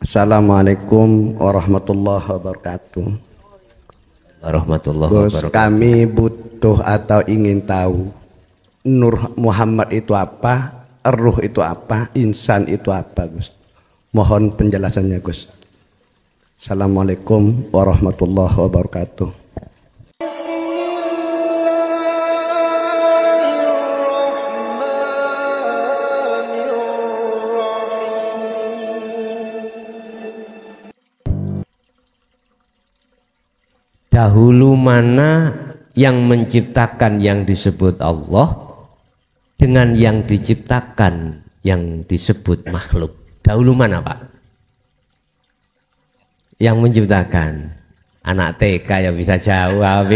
Assalamualaikum warahmatullahi wabarakatuh. Warahmatullahi Gus, wabarakatuh. kami butuh atau ingin tahu Nur Muhammad itu apa, ruh itu apa, insan itu apa, Gus? Mohon penjelasannya, Gus. Assalamualaikum warahmatullahi wabarakatuh. Dahulu mana yang menciptakan yang disebut Allah dengan yang diciptakan yang disebut makhluk? Dahulu mana, Pak? Yang menciptakan. Anak TK ya bisa jawab.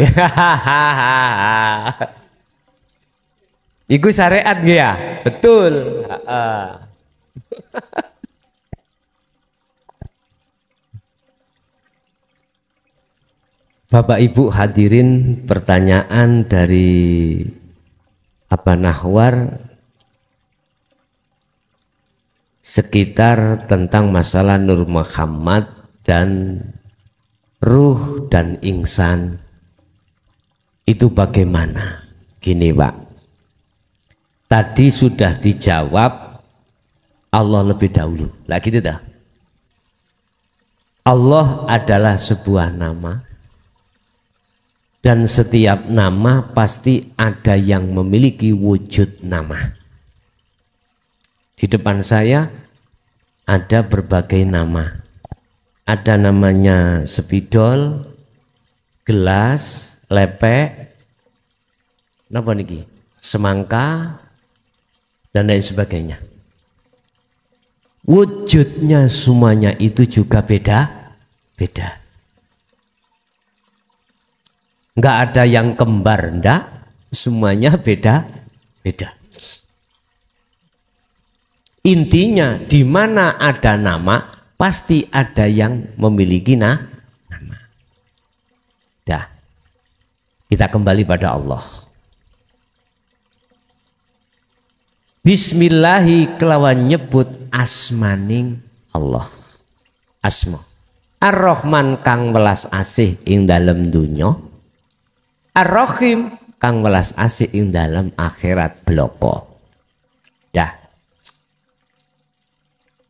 Iku syariat nggih ya? Betul. Bapak Ibu hadirin, pertanyaan dari Abah Nahwar sekitar tentang masalah Nur Muhammad dan ruh dan insan itu bagaimana? Gini Pak, tadi sudah dijawab Allah lebih dahulu. Lah gitu dah. Allah adalah sebuah nama. Dan setiap nama pasti ada yang memiliki wujud nama. Di depan saya ada berbagai nama. Ada namanya spidol, gelas, lepek, apa niki? Semangka, dan lain sebagainya. Wujudnya semuanya itu juga beda-beda. Enggak ada yang kembar, enggak, semuanya beda-beda. Intinya di mana ada nama pasti ada yang memiliki nama. Dah. Kita kembali pada Allah. Bismillahi kelawan nyebut asmaning Allah. Asma. Ar-Rahman kang welas asih ing dalem dunya. Ar-Rahim kang welas asih ing dalam akhirat bloko. Ya.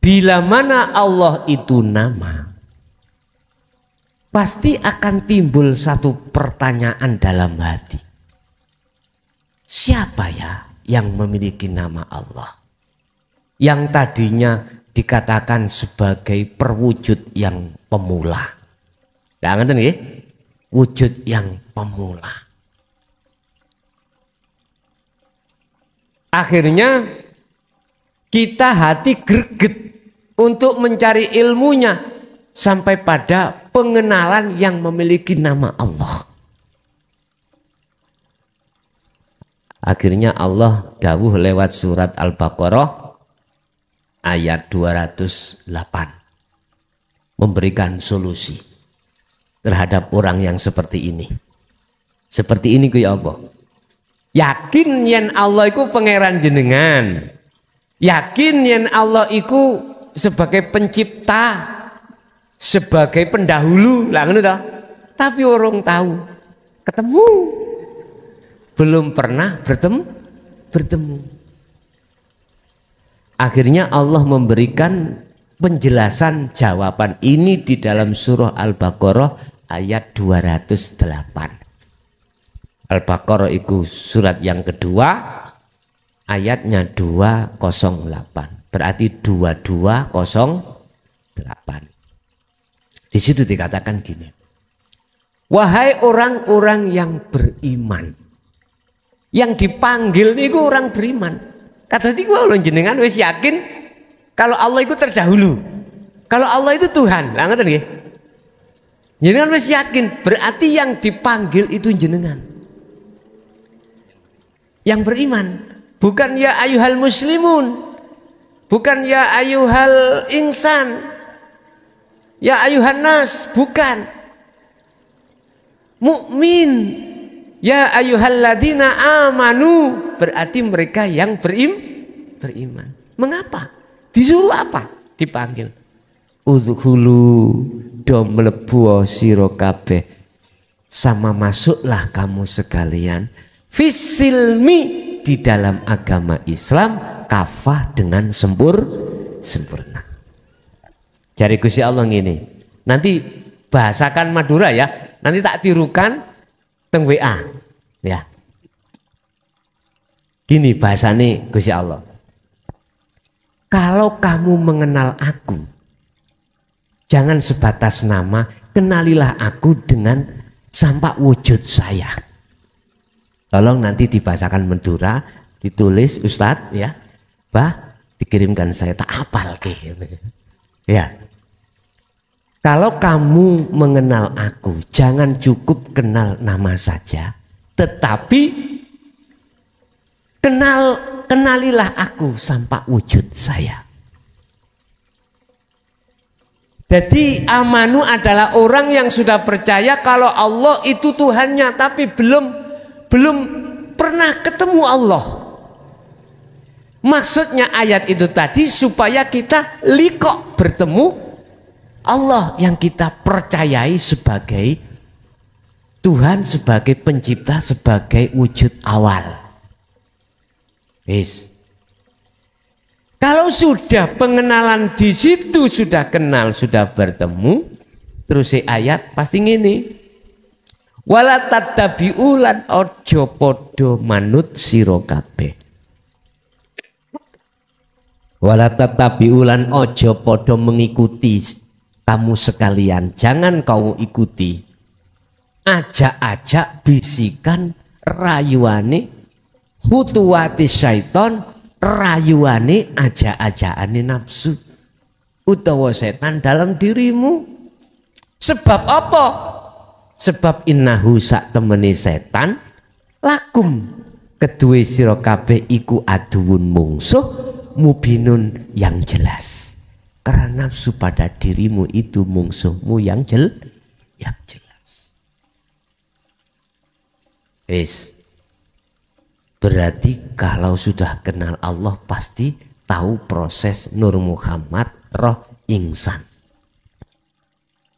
Bila mana Allah itu nama, pasti akan timbul satu pertanyaan dalam hati. Siapa ya yang memiliki nama Allah? Yang tadinya dikatakan sebagai perwujud yang pemula. Nah, ngerti nggih? Wujud yang pemula. Akhirnya kita hati greget untuk mencari ilmunya sampai pada pengenalan yang memiliki nama Allah. Akhirnya Allah dawuh lewat surat Al-Baqarah ayat 208 memberikan solusi terhadap orang yang seperti ini. Seperti ini ku ya Allah. Yakin yen Allah iku pangeran jenengan. Yakin yen Allah iku sebagai pencipta, sebagai pendahulu. Lah ngono ta? Tapi orang tahu. Ketemu. Belum pernah bertemu. Akhirnya Allah memberikan penjelasan jawaban ini di dalam surah Al-Baqarah ayat 208. Al-Baqarah itu surat yang kedua, ayatnya 208. Berarti 2208. Di situ dikatakan gini. Wahai orang-orang yang beriman. Yang dipanggil niku orang beriman. Kata niku Allah jenengan wis yakin kalau Allah itu terdahulu. Kalau Allah itu Tuhan. Lah ngoten nggih. Jenengan wis yakin, berarti yang dipanggil itu jenengan. Yang beriman, bukan ya ayyuhal muslimun, bukan ya ayyuhal insan, ya ayyuhan nas, bukan. Mukmin, ya ayyuhalladzina amanu, berarti mereka yang beriman. Mengapa? Disuruh apa? Dipanggil. udkhulu do mlebu sira kabeh sama masuklah kamu sekalian fisilmi di dalam agama Islam kafah dengan sempurna. Jari Gusti Allah ngene. Nanti bahasakan Madura ya. Nanti tak tirukan teng WA ya. Gini bahasane Gusti Allah. Kalau kamu mengenal aku, jangan sebatas nama, kenalilah aku dengan sampai wujud saya. Tolong nanti dibahasakan Madura, ditulis Ustadz ya, dikirimkan saya tak apal ke. Ya. Kalau kamu mengenal aku, jangan cukup kenal nama saja, tetapi kenalilah aku sampai wujud saya. Jadi amanu adalah orang yang sudah percaya kalau Allah itu Tuhannya, tapi belum pernah ketemu Allah. Maksudnya ayat itu tadi supaya kita liqo bertemu Allah yang kita percayai sebagai Tuhan, sebagai pencipta, sebagai wujud awal. Yes. Kalau sudah pengenalan di situ, sudah kenal, sudah bertemu, terus ayat pasti ngene. Wala tattabi'ulan ojo podo manut sira kabeh. Wala tattabi'ulan ojo podo mengikuti kamu sekalian, jangan kau ikuti ajak-ajak bisikan rayuane khutuwati syaiton, rayuane ajak-ajakane nafsu utawa setan dalam dirimu. Sebab apa? Sebab innahu sak temene setan lakum kedue sira kabeh iku aduun mungsuh mubinun yang jelas. Karena nafsu pada dirimu itu mungsuhmu yang jelas. Berarti kalau sudah kenal Allah pasti tahu proses Nur Muhammad roh ingsan.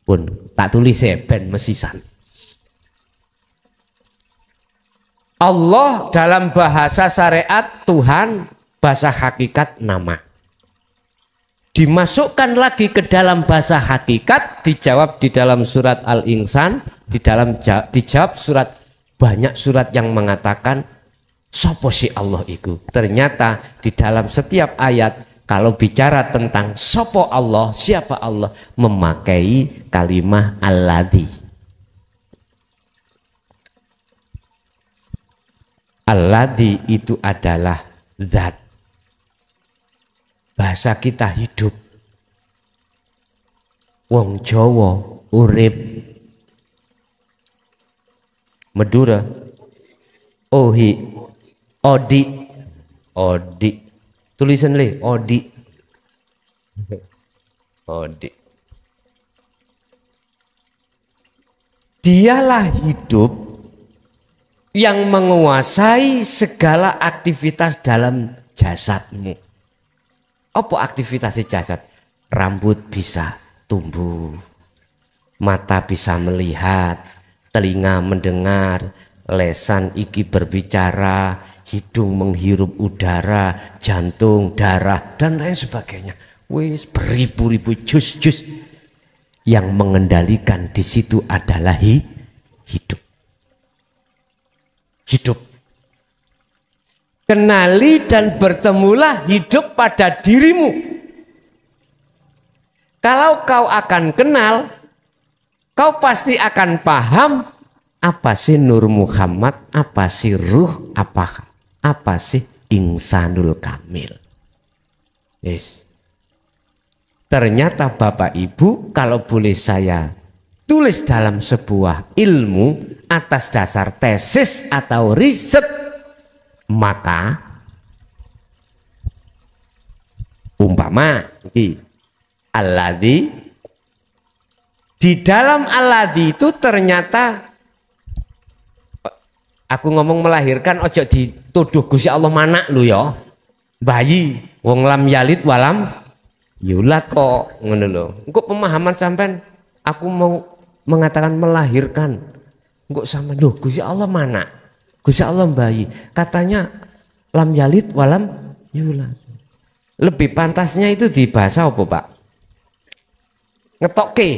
Pun tak tulis ben mesisan. Allah dalam bahasa syariat Tuhan, bahasa hakikat nama. Dimasukkan lagi ke dalam bahasa hakikat, dijawab di dalam surat Al-Insan, dijawab surat, banyak surat yang mengatakan sopo si Allah itu. Ternyata di dalam setiap ayat kalau bicara tentang sopo Allah, siapa Allah, memakai kalimah alladzi. Alladzi itu adalah zat. Bahasa kita hidup. Wong Jawa urip. Madura ohi odi tulisan le odi dialah hidup yang menguasai segala aktivitas dalam jasadmu. Apa aktivitas jasad? Rambut bisa tumbuh, mata bisa melihat, telinga mendengar, lesan iki berbicara, hidung menghirup udara, jantung, darah, dan lain sebagainya. Wis beribu-ribu jus-jus yang mengendalikan di situ adalah hidup. Kenali dan bertemulah hidup pada dirimu. Kalau kau akan kenal, kau pasti akan paham apa sih Nur Muhammad, apa sih ruh, apa sih insanul kamil. Yes. Ternyata Bapak Ibu, kalau boleh saya tulis dalam sebuah ilmu atas dasar tesis atau riset, maka umpama alladzi, di dalam alladzi itu ternyata aku ngomong melahirkan ojo dituduh Gusti Allah mana lu ya bayi wong lam yalid walam Yulat kok ngono lho. Engko pemahaman sampean aku mau mengatakan melahirkan. Engko sampean lho Gusti Allah mana? Gusti Allah bayi. Katanya lam yalid walam yulad. Lebih pantasnya itu di bahasa apa, Pak? Ngetokke.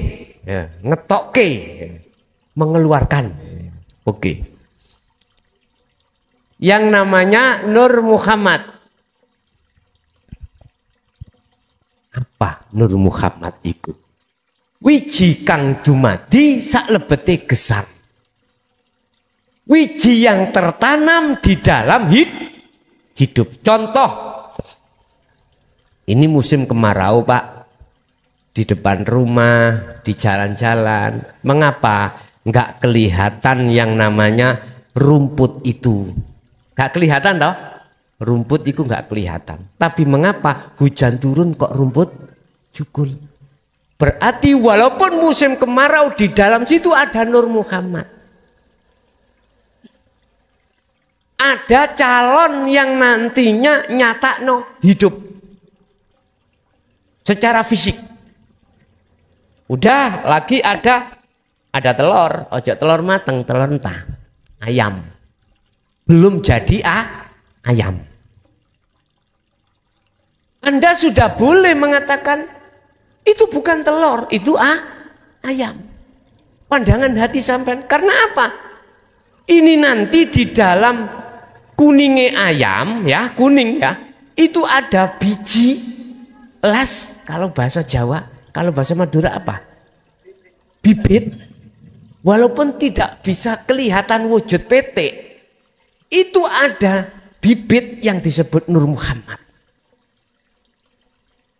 Ya, ngetokke. Mengeluarkan. Oke. Yang namanya Nur Muhammad. Apa Nur Muhammad itu? Wiji kang dumadi saklebete gesang. Wiji yang tertanam di dalam hidup. Contoh, ini musim kemarau, Pak. Di depan rumah, di jalan-jalan. Mengapa nggak kelihatan yang namanya rumput itu? Nggak kelihatan toh? Rumput itu nggak kelihatan. Tapi mengapa hujan turun kok rumput jugul? Berarti walaupun musim kemarau di dalam situ ada Nur Muhammad. Ada calon yang nantinya nyata hidup secara fisik. Udah lagi ada telur, ojo telur mateng, telur entah, ayam. Belum jadi ayam. Anda sudah boleh mengatakan itu bukan telur, itu ayam. Pandangan hati sampean. Karena apa? Ini nanti di dalam kuningnya ayam, ya kuning ya, itu ada biji las. Kalau bahasa Jawa, kalau bahasa Madura apa? Bibit. Walaupun tidak bisa kelihatan wujud petik, itu ada bibit yang disebut Nur Muhammad.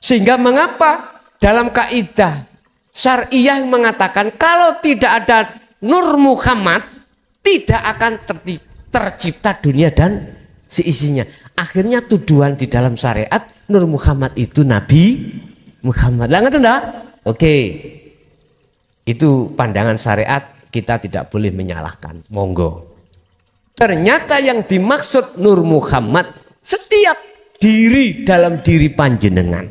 Sehingga mengapa dalam kaidah syariah mengatakan kalau tidak ada Nur Muhammad tidak akan tercipta dunia dan seisinya. Akhirnya tuduhan di dalam syariat Nur Muhammad itu Nabi Muhammad. Lah ngerti enggak? Oke. Itu pandangan syariat, kita tidak boleh menyalahkan. Monggo. Ternyata yang dimaksud Nur Muhammad setiap diri dalam diri panjenengan.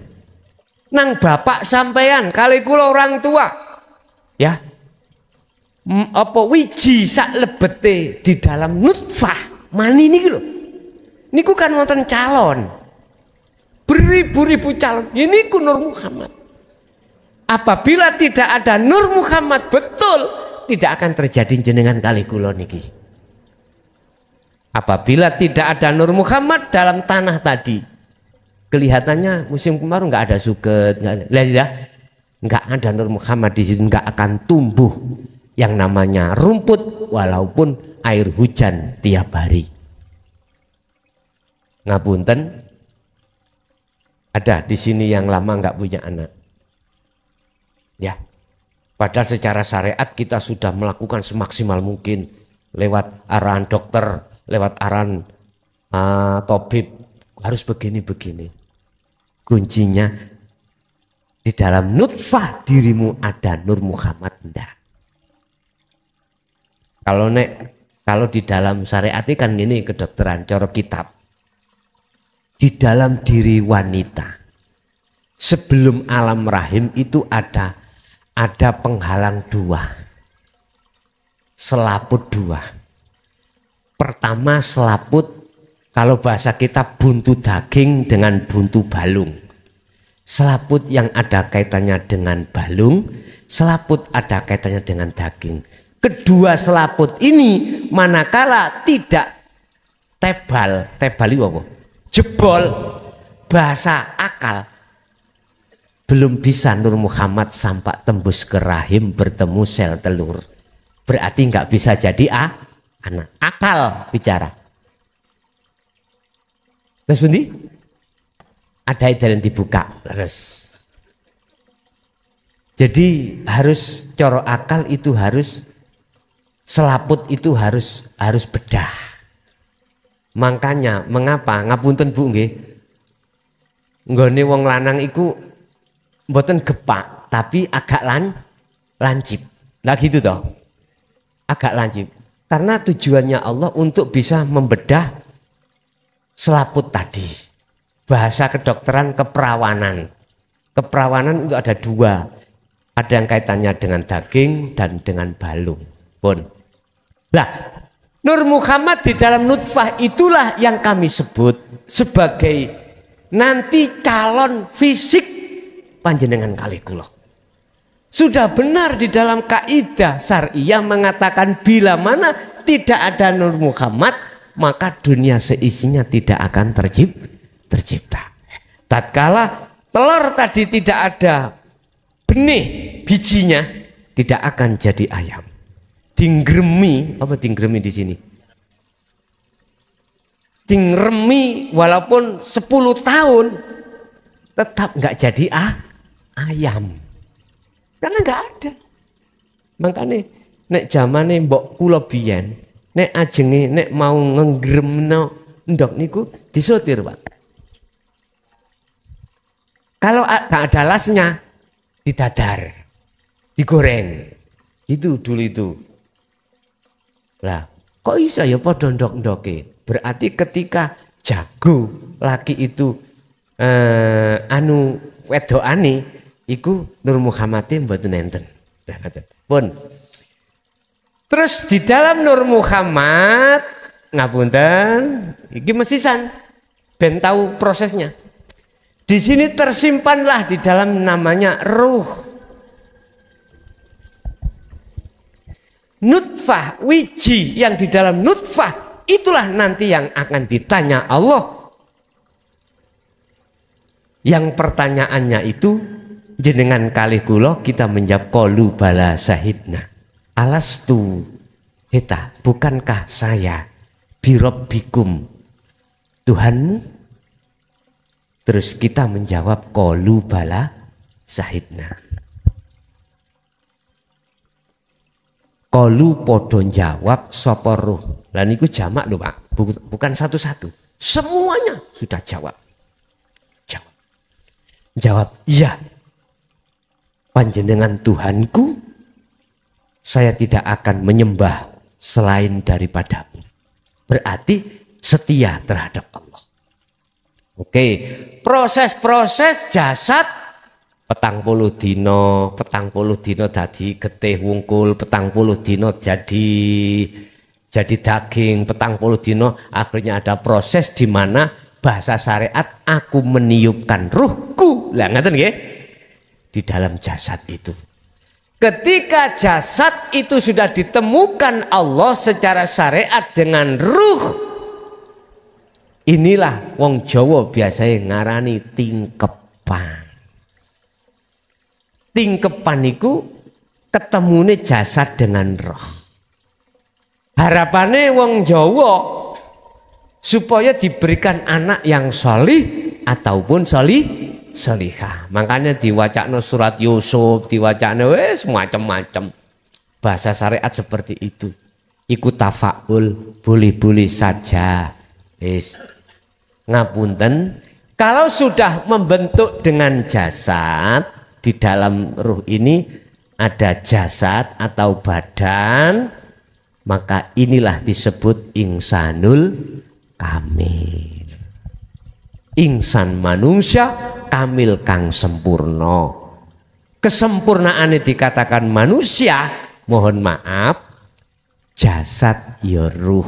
Nang bapak sampean kali kula orang tua. Ya. Apa wiji sak lebete di dalam nutfah mani niki lho. Niku kan wonten calon. Beribu-ribu calon. Ini ku Nur Muhammad. Apabila tidak ada Nur Muhammad betul tidak akan terjadi jenengan kali kula niki. Apabila tidak ada Nur Muhammad dalam tanah tadi, kelihatannya musim kemarau nggak ada suket, nggak ada Nur Muhammad di situ, nggak akan tumbuh yang namanya rumput walaupun air hujan tiap hari. Ngapunten, ada di sini yang lama nggak punya anak, ya. Padahal secara syariat kita sudah melakukan semaksimal mungkin lewat arahan dokter, lewat arahan tabib harus begini-begini. Kuncinya di dalam nutfah dirimu ada Nur Muhammad enggak? Kalau di dalam syariat kan gini kedokteran cara kitab. Di dalam diri wanita sebelum alam rahim itu ada penghalang dua, selaput dua. Pertama selaput, kalau bahasa kita buntu daging dengan buntu balung. Selaput yang ada kaitannya dengan balung, selaput ada kaitannya dengan daging. Kedua selaput ini manakala tidak tebal itu apa? Jebol, bahasa akal, belum bisa Nur Muhammad sampai tembus ke rahim bertemu sel telur. Berarti nggak bisa jadi anak. Akal bicara. Terus bunyi? Ada yang dibuka, leres. Jadi harus coro akal itu harus selaput itu harus bedah. Makanya mengapa ngapunten Bu nggih? Nggone wong lanang iku mboten gepak tapi agak lancip. Nah gitu toh. Agak lancip. Karena tujuannya Allah untuk bisa membedah selaput tadi. Bahasa kedokteran keperawanan. Keperawanan itu ada dua. Ada yang kaitannya dengan daging dan dengan balung. Pun. Nah, Nur Muhammad di dalam nutfah itulah yang kami sebut sebagai nanti calon fisik panjenengan kalih kula. Sudah benar di dalam kaidah syariah mengatakan bila mana tidak ada Nur Muhammad maka dunia seisinya tidak akan tercipta. Tatkala telur tadi tidak ada benih bijinya tidak akan jadi ayam. Dinggremi, apa dinggremi di sini? Dingremi walaupun 10 tahun tetap nggak jadi ayam. Karena nggak ada. Makanya nek zamane mbok kula biyen, nek ajenge nek mau nggremno ndok niku disotir, Pak. Kalau nggak ada lasnya, didadar, digoreng, itu dulu itu. Lah, kok bisa ya padha ndok-ndoke? Berarti ketika jago laki itu wedokane iku Nur Muhammadin mboten enten. Nah, pun. Terus di dalam Nur Muhammad ngapunten, iki mesisan ben tahu prosesnya. Di sini tersimpanlah di dalam namanya ruh. Nutfah, wiji yang di dalam nutfah itulah nanti yang akan ditanya Allah. Yang pertanyaannya itu jenengan kalih kula kita menjawab qalu bala syahidna. Alastu heta, bukankah saya birabbikum Tuhanmu? Terus kita menjawab qalu bala syahidna. Qalu podo jawab sapa ruh. Lah niku jamak lho Pak, bukan satu-satu. Semuanya sudah jawab. Jawab, iya. Panjenengan Tuhanku, saya tidak akan menyembah selain daripadamu. Berarti setia terhadap Allah. Oke, proses-proses jasad 40 dino dadi getih wungkul, 40 dino jadi daging, 40 dino akhirnya ada proses di mana bahasa syariat aku meniupkan ruhku. Lah ngaten nggih? Di dalam jasad itu. Ketika jasad itu sudah ditemukan Allah secara syariat dengan ruh, inilah wong Jawa biasanya ngarani tingkepan. Tingkepan itu ketemune jasad dengan roh. Harapannya wong Jawa supaya diberikan anak yang solih ataupun solihah. Makanya diwacana surat Yusuf, diwacana wes macam-macam. Bahasa syariat seperti itu. Ikut tafaul, boleh-boleh saja. Wes. Ngapunten, kalau sudah membentuk dengan jasad, di dalam ruh ini ada jasad atau badan, maka inilah disebut insanul kamil. Insan manusia kamil kang sempurna. Kesempurnaannya dikatakan manusia, mohon maaf, jasad ya ruh.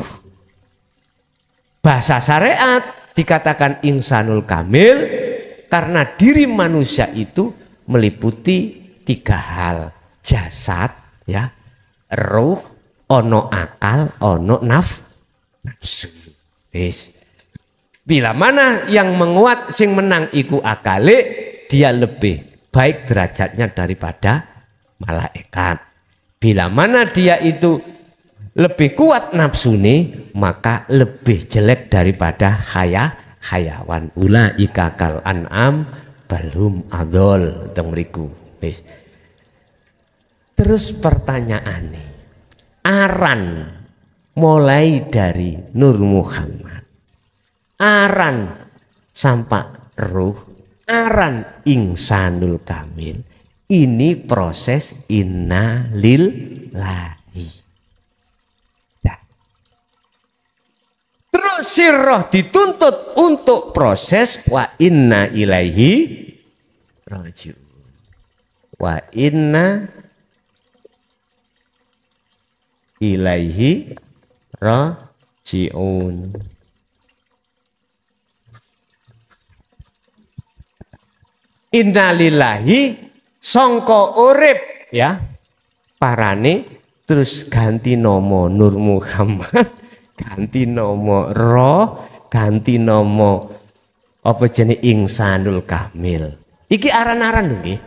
Bahasa syariat dikatakan insanul kamil karena diri manusia itu meliputi 3 hal, jasad, ya, ruh, ono akal, ono nafsu. Wis. Bila mana yang menguat sing menang iku akale, dia lebih baik derajatnya daripada malaikat. Bila mana dia itu lebih kuat nafsune, maka lebih jelek daripada hayawan. Ulaika kal an'am balhum adol teng mriku. Wis. Terus pertanyaane, aran mulai dari Nur Muhammad, aran sampai ruh, aran insanul kamil, ini proses inna lillahi. Nah. Terus sirroh dituntut untuk proses wa inna ilaihi rajiun. Wa inna ilaihi rajiun. Innalillahi sangka urip ya parane terus ganti nama Nur Muhammad, ganti nama Roh, ganti nama apa jenenge Ihsanul Kamil. Iki aran-aran lho nggih.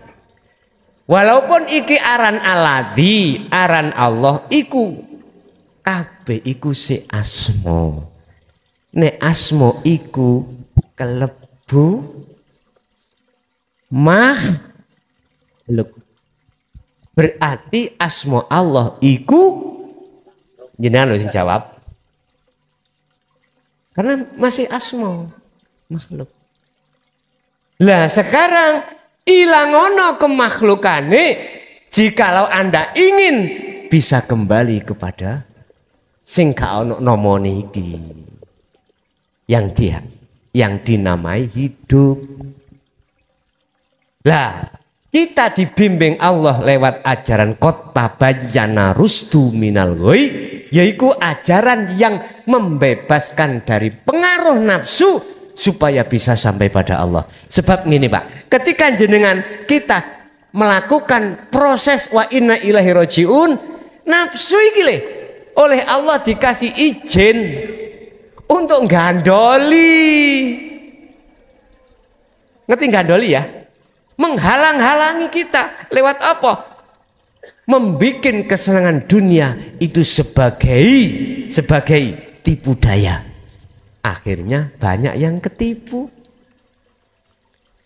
Walaupun iki aran Aladi, aran Allah iku kabeh iku si asma. Nek asma iku kelebu makhluk. Berarti asma Allah iku jenengan lho sing jawab. Karena masih asma makhluk. Lah sekarang ilang ono kemakhlukane jikalau Anda ingin bisa kembali kepada sing ka ono namane iki. Yang dinamai hidup. Lah kita dibimbing Allah lewat ajaran kota bayana rusdu minal ghoi, yaitu ajaran yang membebaskan dari pengaruh nafsu supaya bisa sampai pada Allah. Sebab gini Pak, ketika jenengan kita melakukan proses wa inna ilahi rojiun, nafsu iki oleh Allah dikasih izin untuk gandoli. Ngerti gandoli ya? Menghalang-halangi kita lewat apa? Membikin kesenangan dunia itu sebagai tipu daya. Akhirnya banyak yang ketipu.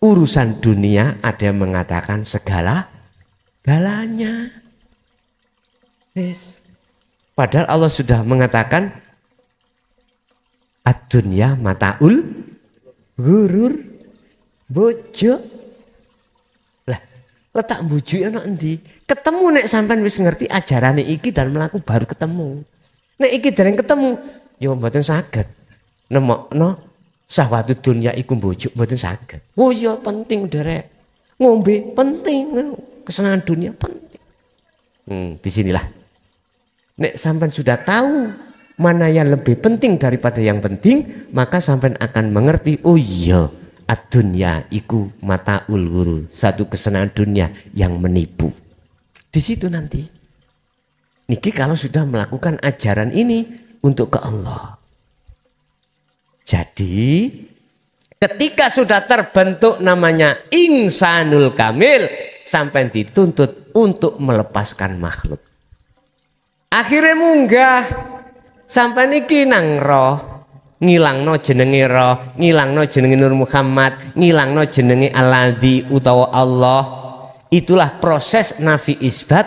Urusan dunia ada yang mengatakan galanya. Yes. Padahal Allah sudah mengatakan ad-dunya mataul gurur bojo. Letak bujuk ana endi? Ketemu nek sampean wis ngerti ajarane iki dan mlaku baru ketemu. Nek iki dereng ketemu, ya mboten saged. Nemokno sahwatu dunya iku bujuk mboten saged. Oh iya penting derek. Ngombe penting, kesenangan dunia penting. Disinilah. Nek sampean sudah tahu mana yang lebih penting daripada yang penting, maka sampean akan mengerti, oh iya. Ad-dunya iku mataul guru, satu kesenangan dunia yang menipu. Di situ nanti. Niki kalau sudah melakukan ajaran ini untuk ke Allah. Jadi ketika sudah terbentuk namanya Ihsanul Kamil, sampai dituntut untuk melepaskan makhluk. Akhirnya munggah sampai niki nang roh. Ngilangno jenenge roh, ngilangno jenenge Nur Muhammad, ngilangno jenenge Alladzi utawa Allah. Itulah proses nafi isbat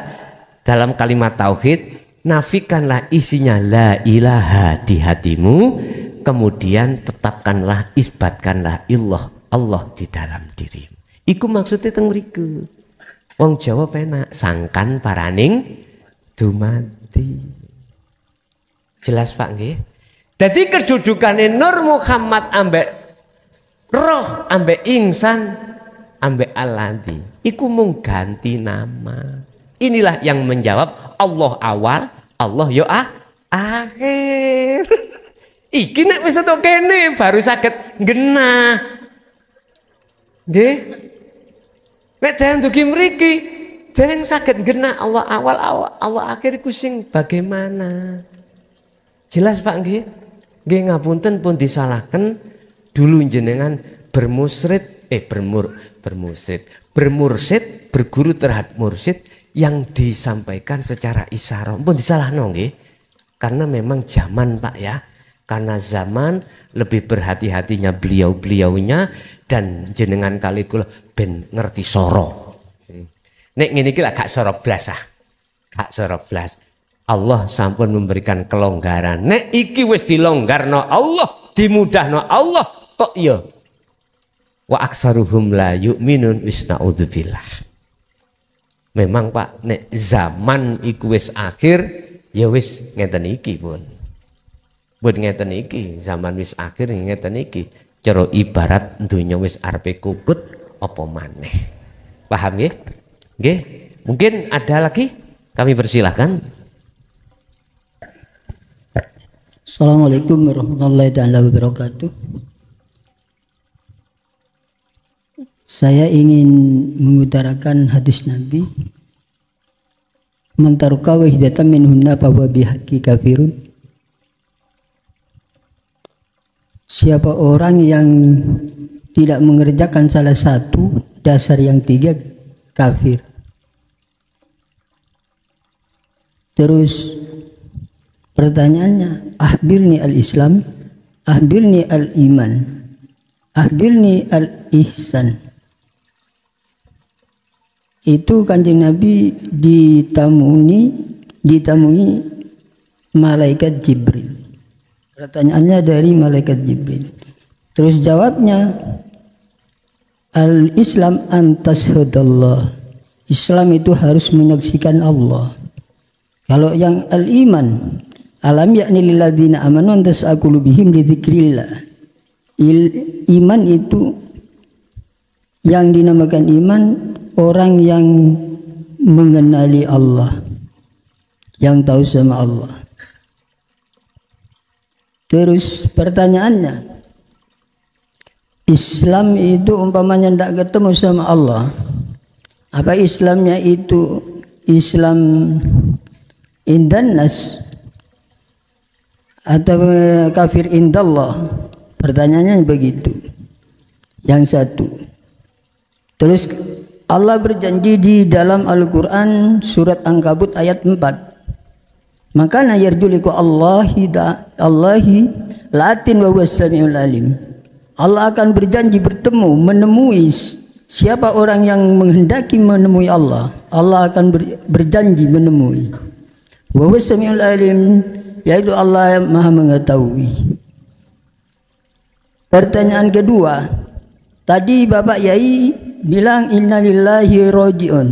dalam kalimat tauhid. Nafikanlah isinya la ilaha di hatimu, kemudian tetapkanlah, isbatkanlah Allah di dalam dirimu. Iku maksudnya teng mriku. Wong Jawa penak sangkan paraning dumadi. Jelas Pak nggih? Jadi kedudukannya Nur Muhammad ambek roh ambek Ihsan ambek Alladzi iku mung ganti nama. Inilah yang menjawab Allah awal, Allah yo akhir. Iki nek wis tetok kene baru saged genah. Nggih. Nek dereng dugi mriki dereng saged genah Allah awal Allah akhir iku sing bagaimana? Jelas Pak nggih? Nggih ngapunten pun disalahkan dulu jenengan bermursid berguru terhadap mursid yang disampaikan secara isyarah pun disalahno nggih. Karena memang zaman Pak ya. Karena zaman lebih berhati-hatinya beliau-beliaunya dan jenengan kali kula ben ngerti soro. Nek ngene iki lak gak soro blas ah. Gak soro blas. Allah sampun memberikan kelonggaran. Nek iki wis dilonggarno Allah, dimudahno Allah kok ya. Wa aksaruhum la yu'minun wis naudzubillah. Memang Pak, nek zaman iku wis akhir, ya wis ngeten iki pun. Buat ngeten iki, zaman wis akhir ngeten iki. Cara ibarat dunya wis arepe kukut apa maneh. Paham ya? Nggih. Mungkin ada lagi? Kami persilahkan. Assalamualaikum warahmatullahi wabarakatuh. Saya ingin mengutarakan hadis Nabi, man taraka wahdatan minhunna fa huwa bihaqqi kafirun. Siapa orang yang tidak mengerjakan salah satu dasar yang tiga, kafir. Terus pertanyaannya, ahbirni al-Islam, ahbirni al-iman, ahbirni al-ihsan. Itu Kanjeng Nabi ditamui malaikat Jibril. Pertanyaannya dari malaikat Jibril. Terus jawabnya, al-Islam antashhadallah. Islam itu harus menyaksikan Allah. Kalau yang al-iman, alam yakni lilladzina amanu an tas'a qulubihim li dzikrillah. Iman itu yang dinamakan iman, orang yang mengenali Allah, yang tahu sama Allah. Terus pertanyaannya, Islam itu umpamanya tidak ketemu sama Allah, apa Islamnya itu Islam indannas atau kafir indallah? Pertanyaannya begitu. Yang satu. Terus Allah berjanji di dalam Al-Quran surat Ankabut ayat 4. Maka yarjuliku Allahi latin wa huwas samiul alim. Allah akan berjanji bertemu, menemui siapa orang yang menghendaki menemui Allah. Allah akan berjanji menemui. Wa huwas samiul alim, yaitu Allah yang Maha mengetahui. Pertanyaan kedua, tadi Bapak Yai bilang innalillahi rojiun.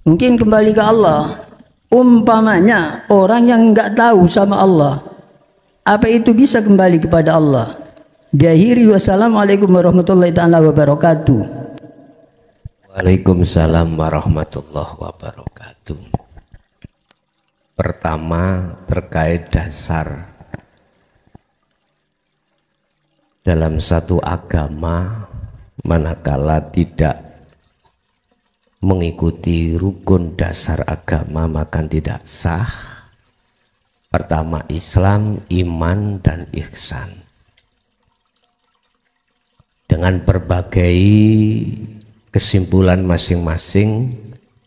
Mungkin kembali ke Allah. Umpamanya orang yang enggak tahu sama Allah, apa itu bisa kembali kepada Allah? Diakhiri, wassalamualaikum warahmatullahi taala wabarakatuh. Waalaikumsalam warahmatullahi wabarakatuh. Pertama, terkait dasar dalam satu agama, manakala tidak mengikuti rukun dasar agama maka tidak sah. Pertama Islam, iman dan ihsan. Dengan berbagai kesimpulan masing-masing,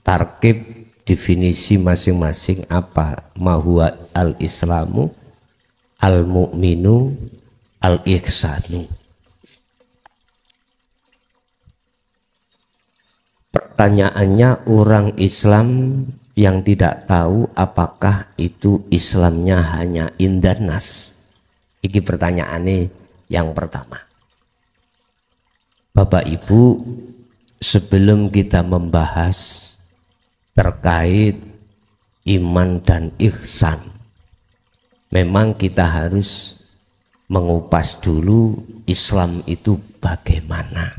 tarkib definisi masing-masing apa mahuwa al-islamu, al-mu'minu, al-ihsanu. Pertanyaannya, orang Islam yang tidak tahu apakah itu Islamnya hanya indanas. Ini pertanyaannya yang pertama. Bapak Ibu, sebelum kita membahas terkait iman dan ihsan, memang kita harus mengupas dulu Islam itu bagaimana.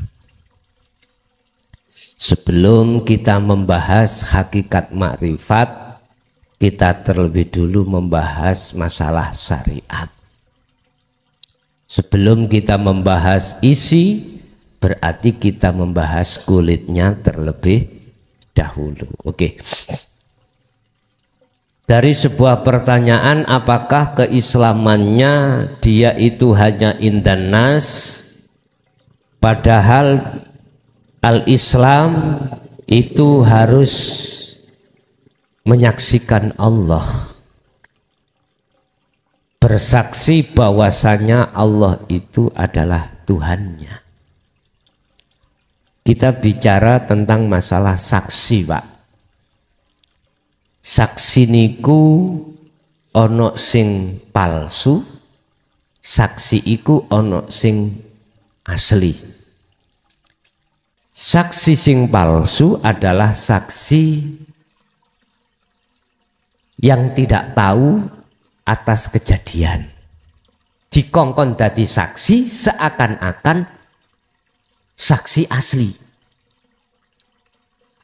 Sebelum kita membahas hakikat makrifat, kita terlebih dulu membahas masalah syariat. Sebelum kita membahas isi, berarti kita membahas kulitnya terlebih dahulu. Oke. Dari sebuah pertanyaan, apakah keislamannya dia itu hanya indanas, padahal al-Islam itu harus menyaksikan Allah, bersaksi bahwasanya Allah itu adalah Tuhannya. Kita bicara tentang masalah saksi, Pak. Saksi niku ono sing palsu, saksi iku ono sing asli. Saksi sing palsu adalah saksi yang tidak tahu atas kejadian. Dikongkon dadi saksi seakan-akan saksi asli.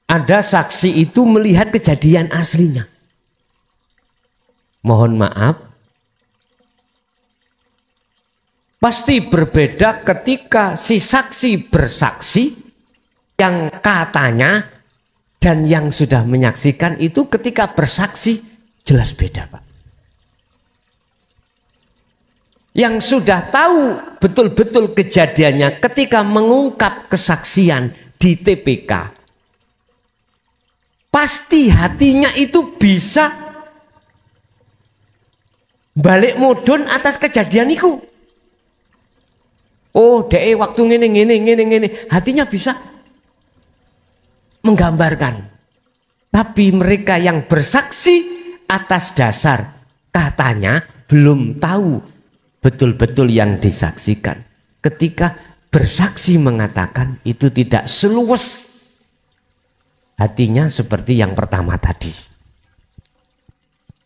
ada saksi itu melihat kejadian aslinya. Mohon maaf, pasti berbeda ketika si saksi bersaksi yang katanya dan yang sudah menyaksikan itu ketika bersaksi jelas beda, Pak. Yang sudah tahu betul-betul kejadiannya ketika mengungkap kesaksian di TPK, pasti hatinya itu bisa balik mudun atas kejadian itu. Oh, dek waktu ngene, hatinya bisa menggambarkan. Tapi mereka yang bersaksi atas dasar katanya belum tahu betul-betul yang disaksikan. Ketika bersaksi mengatakan itu tidak seluas hatinya seperti yang pertama tadi.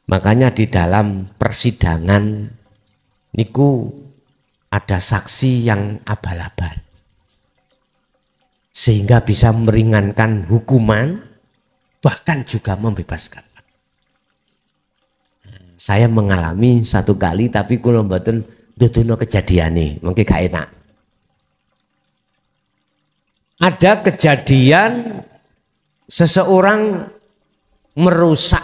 Makanya di dalam persidangan niku ada saksi yang abal-abal, sehingga bisa meringankan hukuman, bahkan juga membebaskan. Saya mengalami satu kali, tapi kula mboten duduno kejadiane, mungkin gak enak. Ada kejadian seseorang merusak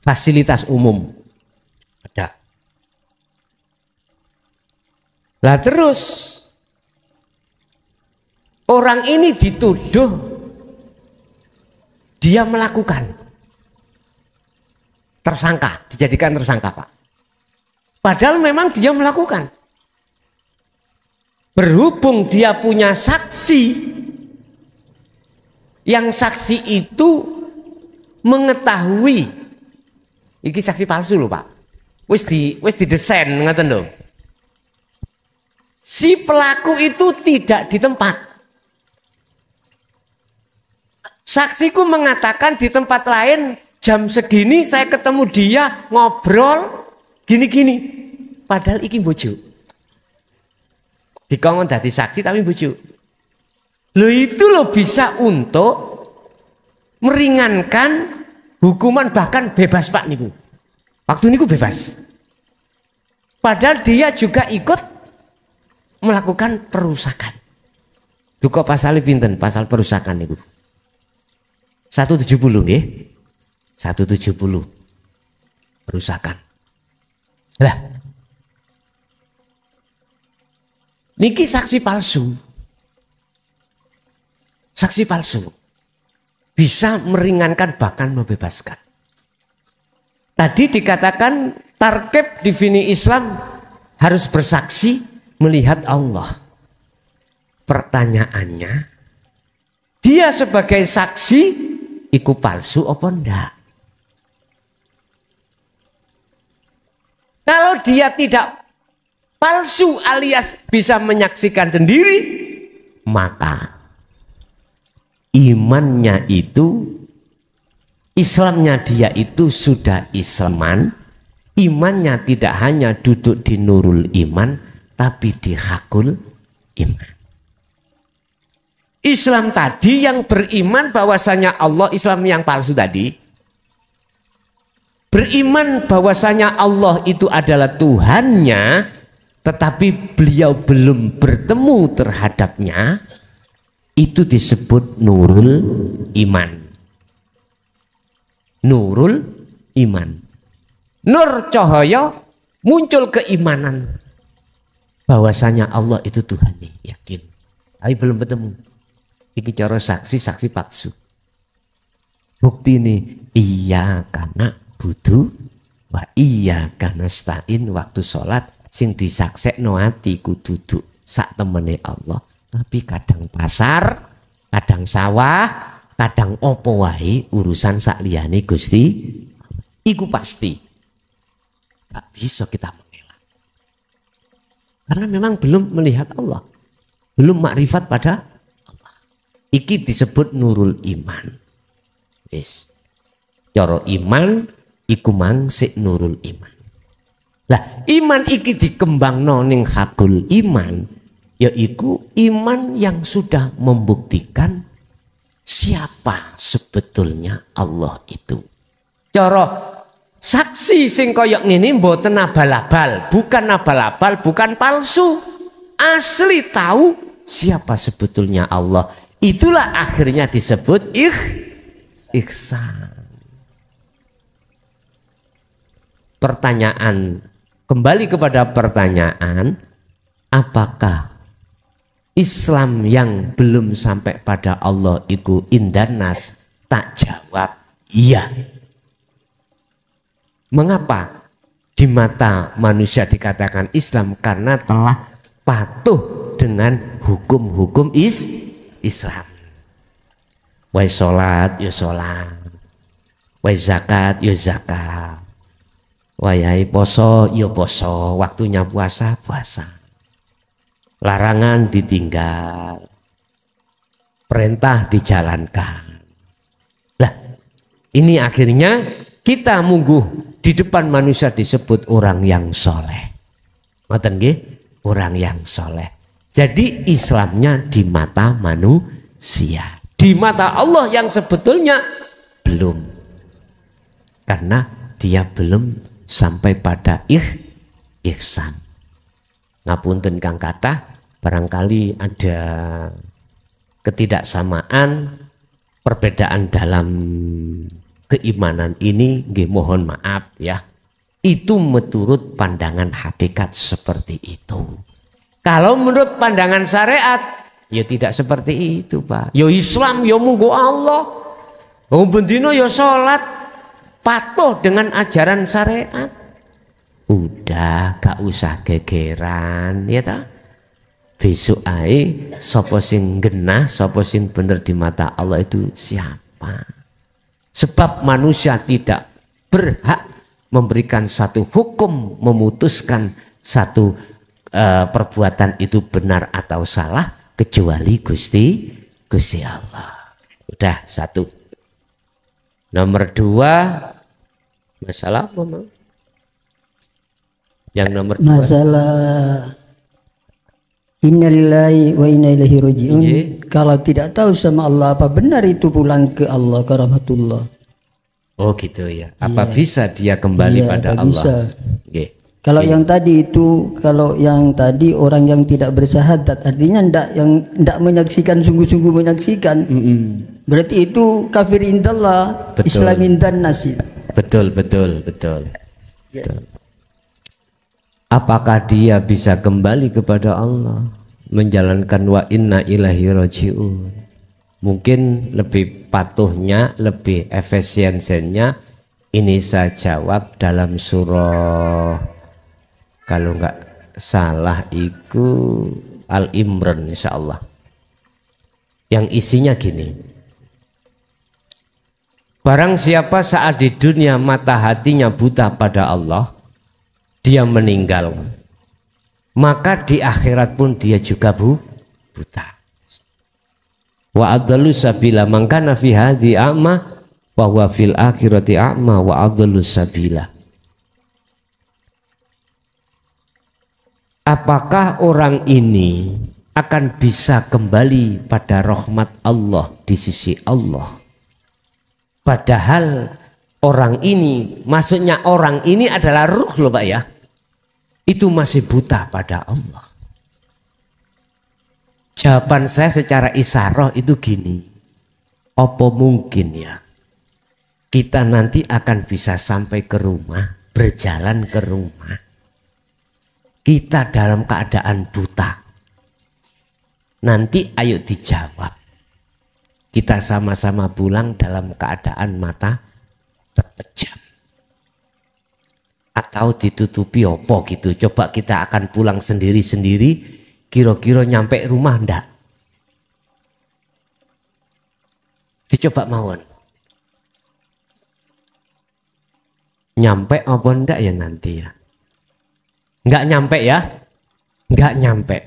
fasilitas umum. Ada. Lah terus orang ini dituduh dia melakukan, tersangka, dijadikan tersangka, Pak. Padahal memang dia melakukan. Berhubung dia punya saksi, yang saksi itu mengetahui, iki saksi palsu loh, Pak. Wis didesain ngaten lho. Si pelaku itu tidak di tempat. Saksiku mengatakan di tempat lain jam segini saya ketemu dia ngobrol gini-gini. Padahal iki bojo. Dikongkon dadi saksi tapi bojo. Loh itu loh bisa untuk meringankan hukuman, bahkan bebas, Pak niku. Waktu niku bebas. Padahal dia juga ikut melakukan perusakan. Duka pasal pinten? Pasal perusakan niku. 170 nggih. 170 perusakan. Lah. Niki saksi palsu. Saksi palsu bisa meringankan bahkan membebaskan. Tadi dikatakan tarkib divini Islam harus bersaksi melihat Allah. Pertanyaannya, dia sebagai saksi iku palsu apa enggak? Kalau dia tidak palsu alias bisa menyaksikan sendiri, maka imannya itu, Islamnya dia itu sudah Islaman. Imannya tidak hanya duduk di nurul iman, tapi di hakul iman. Islam tadi yang beriman bahwasanya Allah, Islam yang palsu tadi beriman bahwasanya Allah itu adalah Tuhannya, tetapi beliau belum bertemu terhadapnya, itu disebut nurul iman. Nurul iman. Nur cahaya, muncul keimanan bahwasanya Allah itu Tuhan nih, yakin. Tapi belum bertemu. Iki cara saksi palsu. Bukti ini iya karena butuh wa iya karena stain waktu sholat sing disaksekno atiku duduk sak temene Allah, tapi kadang pasar, kadang sawah, kadang opo wae urusan sak liyane Gusti. Iku pasti gak bisa kita mengelak. Karena memang belum melihat Allah, belum makrifat pada Allah. Iki disebut nurul iman. Wis. Cara iman iku mang sik nurul iman. Lah iman iki dikembangno ning hakul iman, yaiku iman yang sudah membuktikan siapa sebetulnya Allah itu. Cara saksi sing koyok ngene mboten abal-abal, bukan abal-abal, bukan palsu. Asli tahu siapa sebetulnya Allah. Itulah akhirnya disebut ihsan. Pertanyaan, kembali kepada pertanyaan, apakah Islam yang belum sampai pada Allah itu indanas? Tak jawab iya. Mengapa di mata manusia dikatakan Islam? Karena telah patuh dengan hukum-hukum Islam. Wai sholat ya sholat, wai zakat ya zakat, wai poso ya poso, waktunya puasa puasa, larangan ditinggal, perintah dijalankan. Lah ini akhirnya kita mungguh di depan manusia disebut orang yang soleh. Ngoten nggih? Orang yang soleh. Jadi Islamnya di mata manusia, di mata Allah yang sebetulnya belum, karena dia belum sampai pada ihsan. Ngapunten kang kathah, barangkali ada ketidaksamaan, perbedaan dalam keimanan ini, nggih mohon maaf ya. Itu menurut pandangan hakikat seperti itu. Kalau menurut pandangan syariat, ya tidak seperti itu, Pak. Ya Islam, ya munggu Allah. Oh bendino ya sholat, patuh dengan ajaran syariat. Udah, gak usah gegeran, ya tak? Besok ae, sapa sing genah, sapa sing bener di mata Allah itu siapa? Sebab manusia tidak berhak memberikan satu hukum, memutuskan satu perbuatan itu benar atau salah kecuali Gusti Allah. Udah satu. Nomor dua, masalah apa Mang? Yang nomor dua. Masalah innalillahi wa inna ilaihi raji'un. Kalau tidak tahu sama Allah, apa benar itu pulang ke Allah, ke rahmatullah? Oh gitu ya. Apa bisa dia kembali pada Allah? Bisa. Kalau yang tadi itu, kalau yang tadi orang yang tidak bersyahadat, artinya ndak menyaksikan, sungguh-sungguh menyaksikan. Berarti itu kafir indallah, Islam indan nasib. Betul. Ya. Betul. Apakah dia bisa kembali kepada Allah, menjalankan wa inna ilaihi raji'un? Mungkin lebih patuhnya, lebih efisiensinya ini saya jawab dalam surah, kalau nggak salah itu Al-Imran insyaallah, yang isinya gini: barang siapa saat di dunia mata hatinya buta pada Allah, dia meninggal, maka di akhirat pun dia juga buta. Wa adallu sabila man kana fi hadhi a'ma wa huwa fil akhirati a'ma wa adallu sabila. Apakah orang ini akan bisa kembali pada rahmat Allah di sisi Allah? Padahal orang ini, maksudnya orang ini adalah ruh loh Pak ya, itu masih buta pada Allah. Jawaban saya secara isyarah itu gini, apa mungkin ya kita nanti akan bisa sampai ke rumah, berjalan ke rumah, kita dalam keadaan buta? Nanti ayo dijawab. Kita sama-sama pulang dalam keadaan mata terpejam. Atau ditutupi opo gitu. Coba kita akan pulang sendiri-sendiri, kira-kira nyampe rumah ndak? Dicoba mawon. Nyampe apa ndak ya nanti ya? Nggak nyampe ya? Nggak nyampe.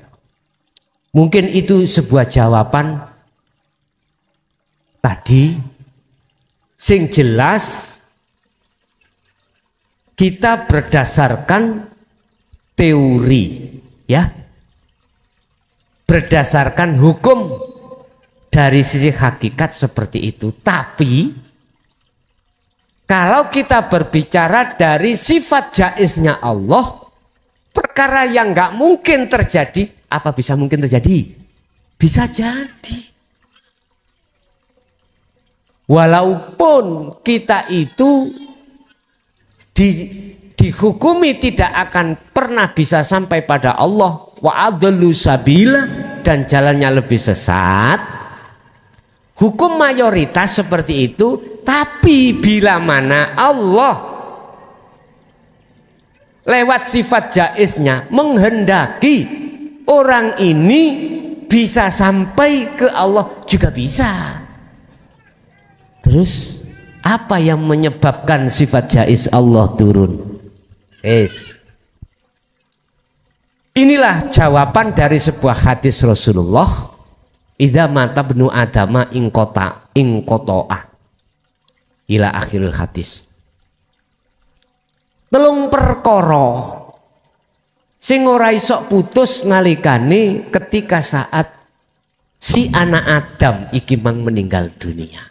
Mungkin itu sebuah jawaban tadi sing jelas kita berdasarkan teori ya, berdasarkan hukum dari sisi hakikat seperti itu. Tapi kalau kita berbicara dari sifat jaiznya Allah, perkara yang nggak mungkin terjadi, apa bisa mungkin terjadi? Bisa jadi. Walaupun kita itu dihukumi tidak akan pernah bisa sampai pada Allah, wa adallu sabila, dan jalannya lebih sesat, hukum mayoritas seperti itu. Tapi bila mana Allah lewat sifat jaiznya menghendaki orang ini bisa sampai ke Allah, juga bisa. Terus apa yang menyebabkan sifat jaiz Allah turun? Inilah jawaban dari sebuah hadis Rasulullah, idza mata bnu adama ingqata'a ila akhiril hadis. Telung perkara sing ora iso putus nalikane ketika saat si anak Adam iki mang meninggal dunia.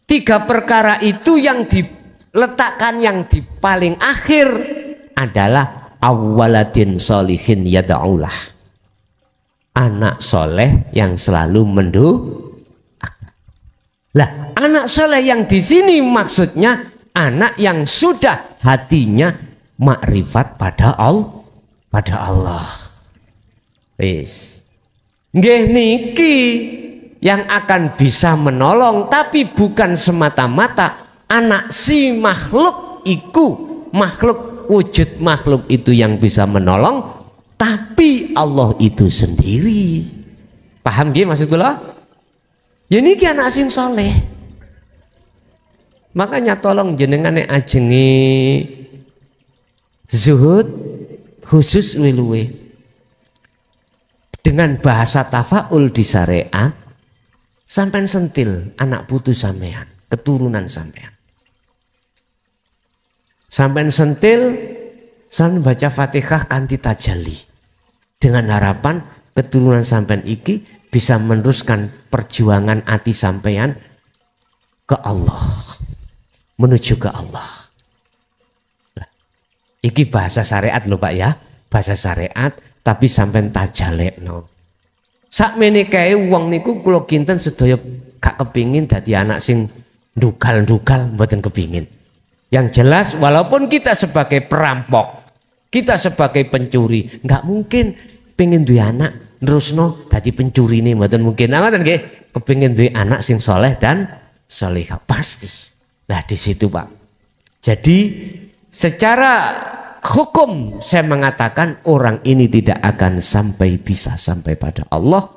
3 perkara itu yang diletakkan yang di paling akhir adalah awaladin solihin yada'ulah, anak soleh yang selalu mendoakan. Lah, anak soleh yang di sini maksudnya anak yang sudah hatinya makrifat pada Allah. Wis. Nggih niki yang akan bisa menolong, tapi bukan semata-mata anak si makhluk iku, makhluk wujud makhluk itu yang bisa menolong, tapi Allah itu sendiri. Paham nggih maksud kula? Ya niki anak sing soleh. Makanya tolong jenengane ajengi zuhud khusus luwe dengan bahasa tafaul di syariat. Sampai sentil anak putu sampean, keturunan sampean. Sampai sentil, sampean baca Fatihah kanthi tajalli. Dengan harapan keturunan sampean iki bisa meneruskan perjuangan hati sampean ke Allah. Menuju ke Allah. Iki bahasa syariat lho Pak ya. Bahasa syariat tapi sampean tajalekno. Sakmene kae wong niku kula kinten sedaya gak kepingin dadi anak sing ndugal-ndugal, mboten kepingin. Yang jelas walaupun kita sebagai perampok, kita sebagai pencuri, nggak mungkin pengen duwe anak nerusno dadi pencuri ini, mboten mungkin. Ngoten nggih, kepingin duwe anak sing soleh dan salehah pasti. Nah di situ Pak. Jadi secara hukum saya mengatakan orang ini tidak akan bisa sampai pada Allah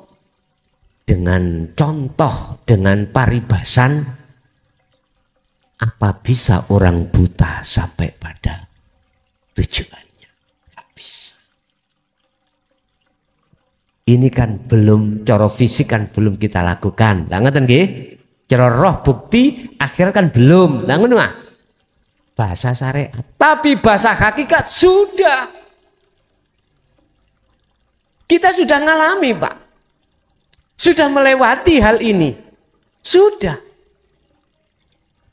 dengan contoh, dengan paribasan, apa bisa orang buta sampai pada tujuannya? Tidak bisa. Ini kan belum, cara fisik kan belum kita lakukan. Lah ngoten nggih? Cara roh bukti akhir kan belum. Lah ngono ah. Bahasa syariat, tapi bahasa hakikat sudah. Kita sudah ngalami Pak, sudah melewati hal ini. Sudah.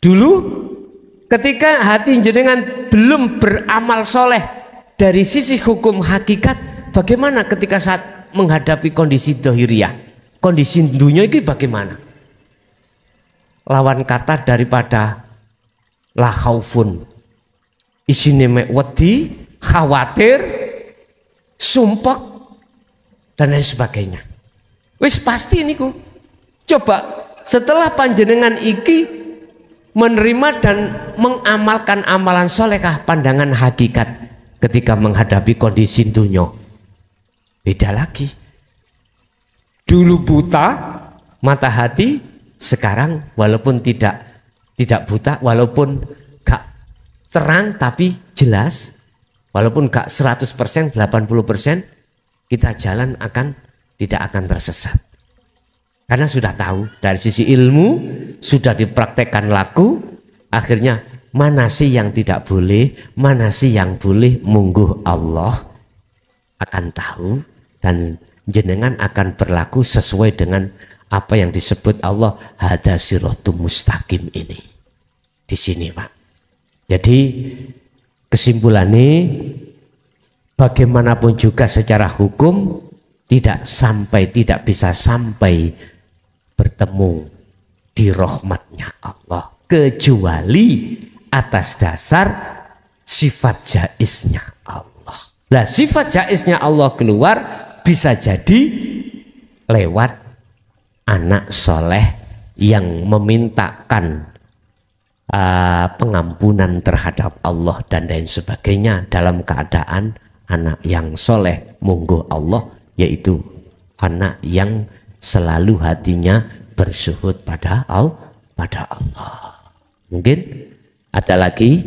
Dulu ketika hati jenengan belum beramal soleh dari sisi hukum hakikat, bagaimana ketika saat menghadapi kondisi dohiriyah, kondisi dunia itu bagaimana? Lawan kata daripada la khaufun, isine mek wedi, khawatir, sumpek dan lain sebagainya. Wis pasti niku. Coba setelah panjenengan iki menerima dan mengamalkan amalan solehkah pandangan hakikat ketika menghadapi kondisi dunia? Beda lagi. Dulu buta mata hati, sekarang walaupun tidak buta, walaupun gak terang tapi jelas, walaupun gak 100%, 80%, kita jalan tidak akan tersesat. Karena sudah tahu dari sisi ilmu, sudah dipraktekkan laku, akhirnya mana sih yang tidak boleh, mana sih yang boleh, mungguh Allah akan tahu dan jenengan akan berlaku sesuai dengan apa yang disebut Allah hada siratum mustaqim ini. Di sini, Pak. Jadi kesimpulannya bagaimanapun juga secara hukum tidak bisa sampai bertemu di rahmatnya Allah kecuali atas dasar sifat jaiznya Allah. Nah, sifat jaiznya Allah keluar bisa jadi lewat anak soleh yang memintakan pengampunan terhadap Allah dan lain sebagainya dalam keadaan anak yang soleh monggo Allah, yaitu anak yang selalu hatinya bersuhud pada Allah. Mungkin ada lagi,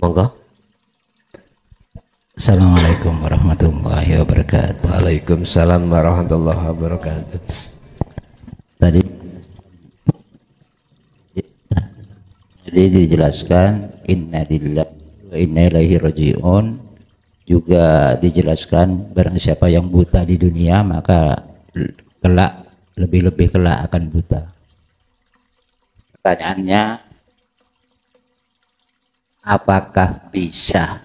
monggo. Assalamualaikum warahmatullahi wabarakatuh. Waalaikumsalam warahmatullahi wabarakatuh. Tadi dijelaskan inna lillahi wa inna ilaihi raji'un, juga dijelaskan barang siapa yang buta di dunia maka kelak lebih-lebih kelak akan buta. Pertanyaannya, apakah bisa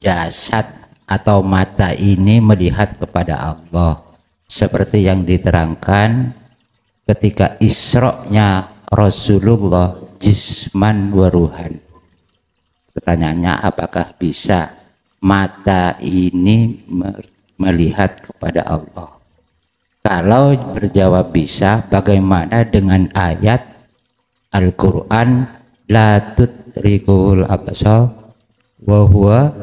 jasad atau mata ini melihat kepada Allah seperti yang diterangkan ketika Isra-nya Rasulullah jisman wa ruhan? Pertanyaannya, apakah bisa mata ini melihat kepada Allah? Kalau berjawab bisa, bagaimana dengan ayat Al-Quran la tudrikul absar wa huwa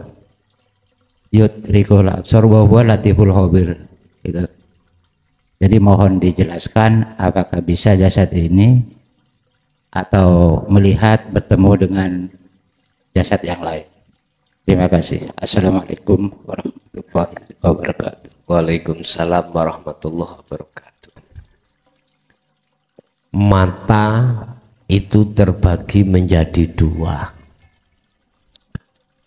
yudrikul absar wa huwa latiful khabir? Gitu. Jadi mohon dijelaskan apakah bisa jasad ini atau melihat bertemu dengan jasad yang lain. Terima kasih. Assalamualaikum warahmatullahi wabarakatuh. Waalaikumsalam warahmatullahi wabarakatuh. Mata itu terbagi menjadi dua.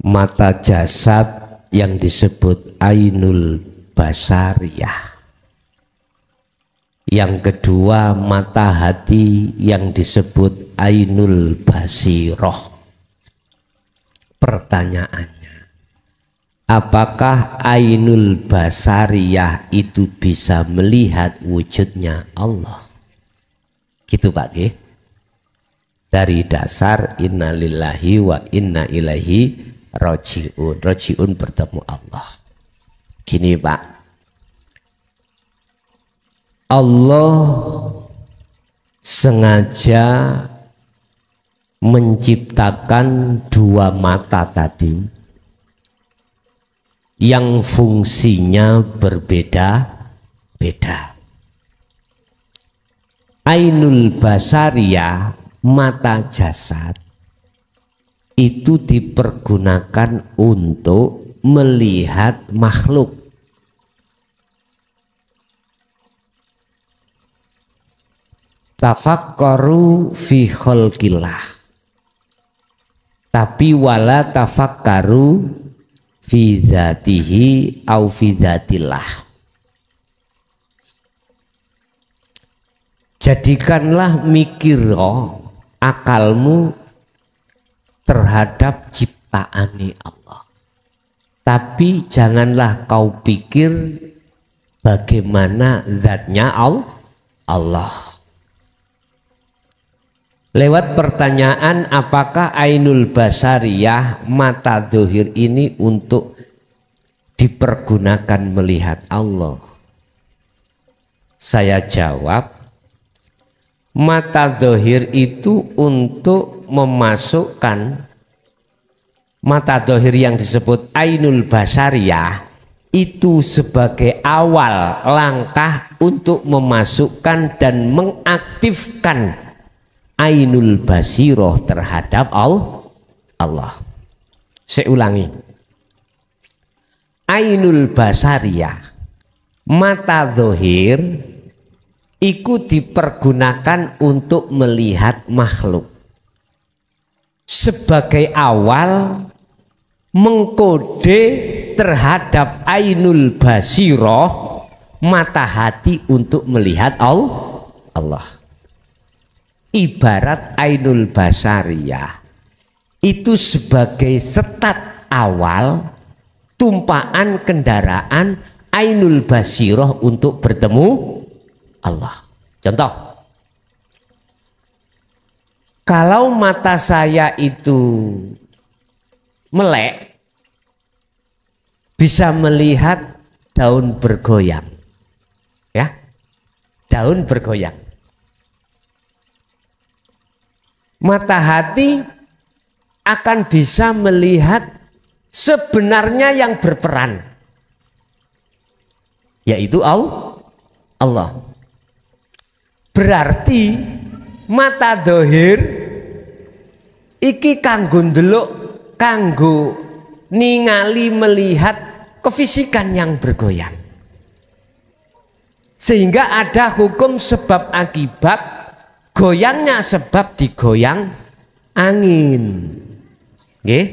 Mata jasad yang disebut ainul basariyah. Yang kedua mata hati yang disebut ainul basiroh. Pertanyaannya, apakah ainul basariyah itu bisa melihat wujudnya Allah? Gitu Pak G. Dari dasar innalillahi wa inna ilaihi raji'un. Raji'un bertemu Allah. Gini Pak, Allah sengaja menciptakan dua mata tadi yang fungsinya berbeda-beda. Ainul basariyah, mata jasad, itu dipergunakan untuk melihat makhluk. Tafakkaru fi khalqillah, tapi wala tafakkaru fi dzatihi au fi dzatillah. Jadikanlah mikir akalmu terhadap ciptaan Allah, tapi janganlah kau pikir bagaimana zatnya Allah. Lewat pertanyaan apakah ainul basariyah, mata zahir ini untuk dipergunakan melihat Allah, saya jawab, mata zahir itu untuk memasukkan mata zahir yang disebut ainul basariyah itu sebagai awal langkah untuk memasukkan dan mengaktifkan ainul basiroh terhadap Allah. Saya ulangi, ainul basariyah, mata zahir, ikut dipergunakan untuk melihat makhluk sebagai awal mengkode terhadap ainul basiroh Mata hati untuk melihat Allah. Ibarat ainul basariyah itu sebagai setat awal tumpaan kendaraan ainul basiroh untuk bertemu Allah. Contoh, kalau mata saya itu melek, bisa melihat daun bergoyang, ya, daun bergoyang. Mata hati akan bisa melihat sebenarnya yang berperan, yaitu Allah. Berarti mata dohir iki kanggo ndelok, kanggo ningali melihat kefisikan yang bergoyang. Sehingga ada hukum sebab akibat, goyangnya sebab digoyang angin. Nggih?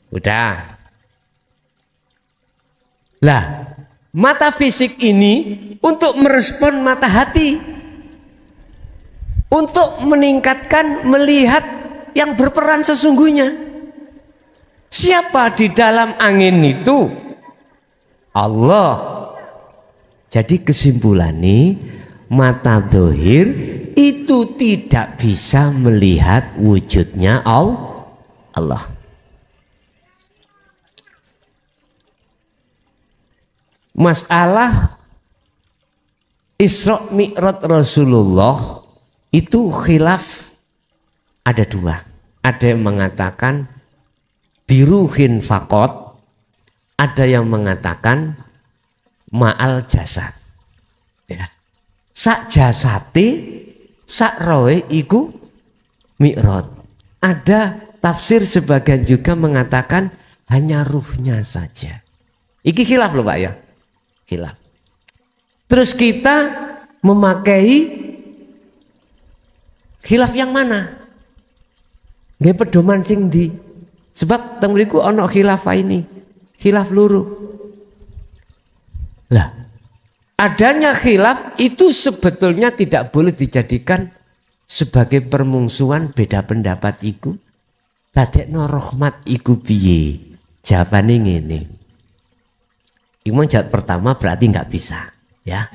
Udah. Lah, mata fisik ini untuk merespon mata hati, untuk meningkatkan melihat yang berperan sesungguhnya. Siapa di dalam angin itu? Allah. Jadi kesimpulannya, mata dohir itu tidak bisa melihat wujudnya Allah. Masalah Isra Mi'raj Rasulullah itu khilaf ada dua. Ada yang mengatakan biruhin fakot, ada yang mengatakan ma'al jasad. Ya. Sak jasate, sak roe iku mi'raj. Ada tafsir sebagian juga mengatakan hanya ruhnya saja. Iki khilaf loh Pak ya. Khilaf. Terus kita memakai khilaf yang mana? Nggih pedoman sing ndi? Sebab teng mriku ana khilaf ini. Khilaf luru. Lah, adanya khilaf itu sebetulnya tidak boleh dijadikan sebagai permungsuhan beda pendapat iku. Dadekno rahmat iku piye? Jawabane ngene. Iman jawab pertama berarti nggak bisa, ya.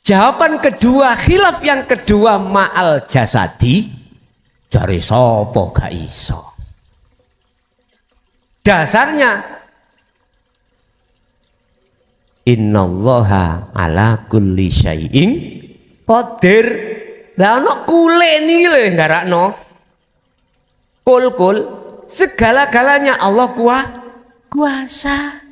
Jawaban kedua, khilaf yang kedua ma'al jasadi, jari sopo gak iso. Dasarnya innallaha ala kulli syai'in qadir. Lah ono kule niki lho nggarakno. Kul segala-galanya Allah kuasa.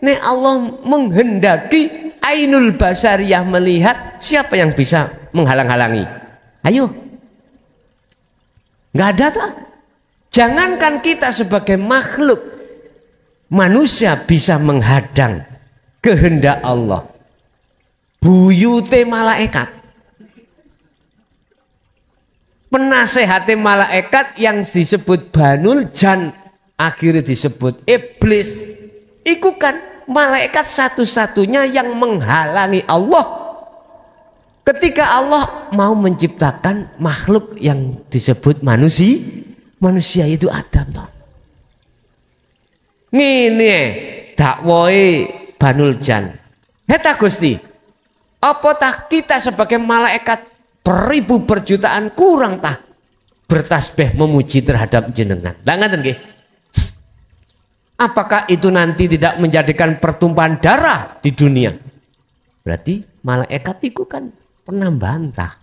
Nek Allah menghendaki ainul basariyah melihat, siapa yang bisa menghalang-halangi? Ayo. Nggak ada tak? Jangankan kita sebagai makhluk manusia bisa menghadang kehendak Allah. Buyute malaikat, penasehate malaikat yang disebut Banul Jan, akhirnya disebut iblis. Iku kan malaikat satu-satunya yang menghalangi Allah ketika Allah mau menciptakan makhluk yang disebut manusia itu Adam toh. Ngene dakwahe Banul Jan. Heta Gusti, apa tak kita sebagai malaikat beribu perjutaan kurang tah bertasbih memuji terhadap jenengan? Lah ngaten nggih. Apakah itu nanti tidak menjadikan pertumpahan darah di dunia? Berarti malaikat itu kan pernah bantah.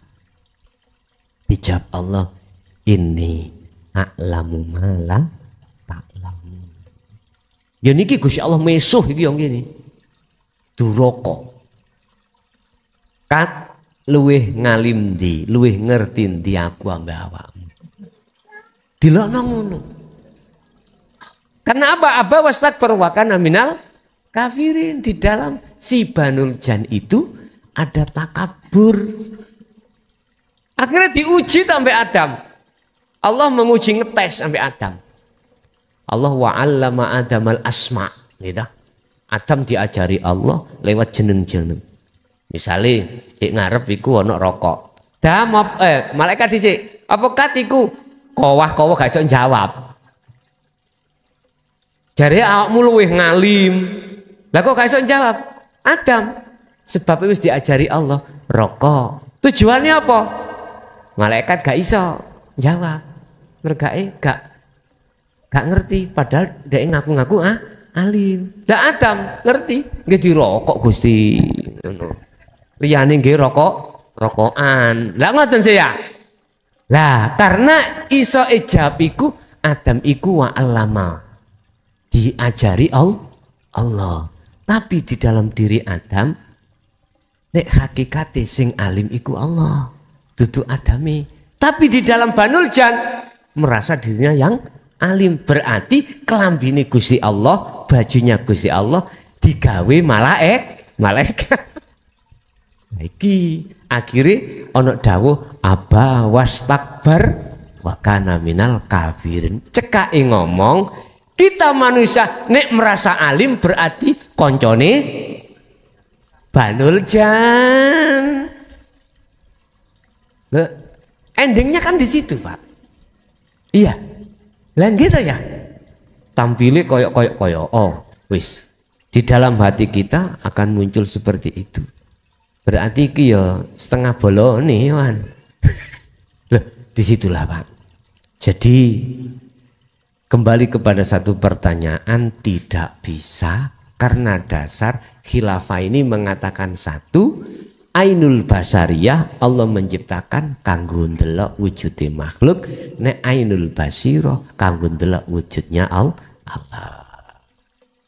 Dijawab Allah, ini a'lamu mala ta'lamu. Ya niki Gusti Allah mesuh iki yang ngene. Duraka. Kat luweh ngalim ndi, luweh ngerti ndi aku ambek awakmu. Dilokno ngono. Karena apa? Aba wastakbar wa kana minal kafirin. Di dalam si Banul Jan itu ada takabur. Akhirnya diuji sampai Adam. Allah menguji ngetes sampai Adam. Allah wa'allama Adamal asma, gitu. Adam diajari Allah lewat jeneng-jeneng. Misalnya ngarep iku ana rokok. Malaikat dhisik, apa katiku? Kowah-kowah gak iso jawab. Jare awakmu luwih ngalim. Lah kok gak iso jawab? Adam. Sebab wis diajari Allah rokok. Tujuannya apa? Malaikat gak iso jawab. Mergae gak ngerti padahal dia ngaku-ngaku alim. Lah Adam ngerti, nggih dirokok Gusti. Liyane nggih rokokan. Lah ngoten saya. Lah karena iso ijab iku Adam iku wa allama. Diajari Allah. Tapi di dalam diri Adam nek hakikate sing alim iku Allah. Dudu Adami. Tapi di dalam Banul Jan merasa dirinya yang alim, berarti kelambine Gusti Allah, bajunya Gusti Allah digawe malaikat. Iki akhirnya ana dawuh aba wastakbar wa kana minal kafirin. Cekake ngomong, kita manusia nek merasa alim berarti koncone Banul Jan. Endingnya kan di situ, Pak. Iya. Lah gitu ya. Tampilnya koyok. Oh, wis. Di dalam hati kita akan muncul seperti itu. Berarti iki ya setengah bolone, Wan. Loh, disitulah, Pak. Jadi kembali kepada satu pertanyaan, tidak bisa karena dasar khilafah ini mengatakan satu, ainul basariyah Allah menciptakan kanggo ndelok wujude makhluk, nek ainul basirah kanggo ndelok wujudnya Allah.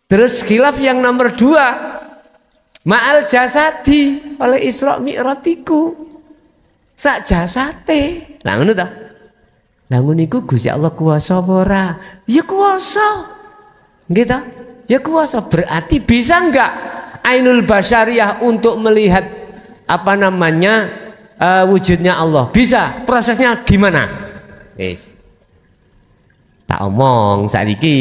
Terus khilaf yang nomor 2, ma'al jasadi oleh Isra Mi'ratiku sak jasate. Lah ngono ta? Lah ngono iku Gusti Allah kuwasa apa ora? Ya kuwasa. Nggih ta? Ya kuwasa, berarti bisa enggak ainul basyariyah untuk melihat apa namanya wujudnya Allah? Bisa. Prosesnya gimana? Yes. Tak omong saiki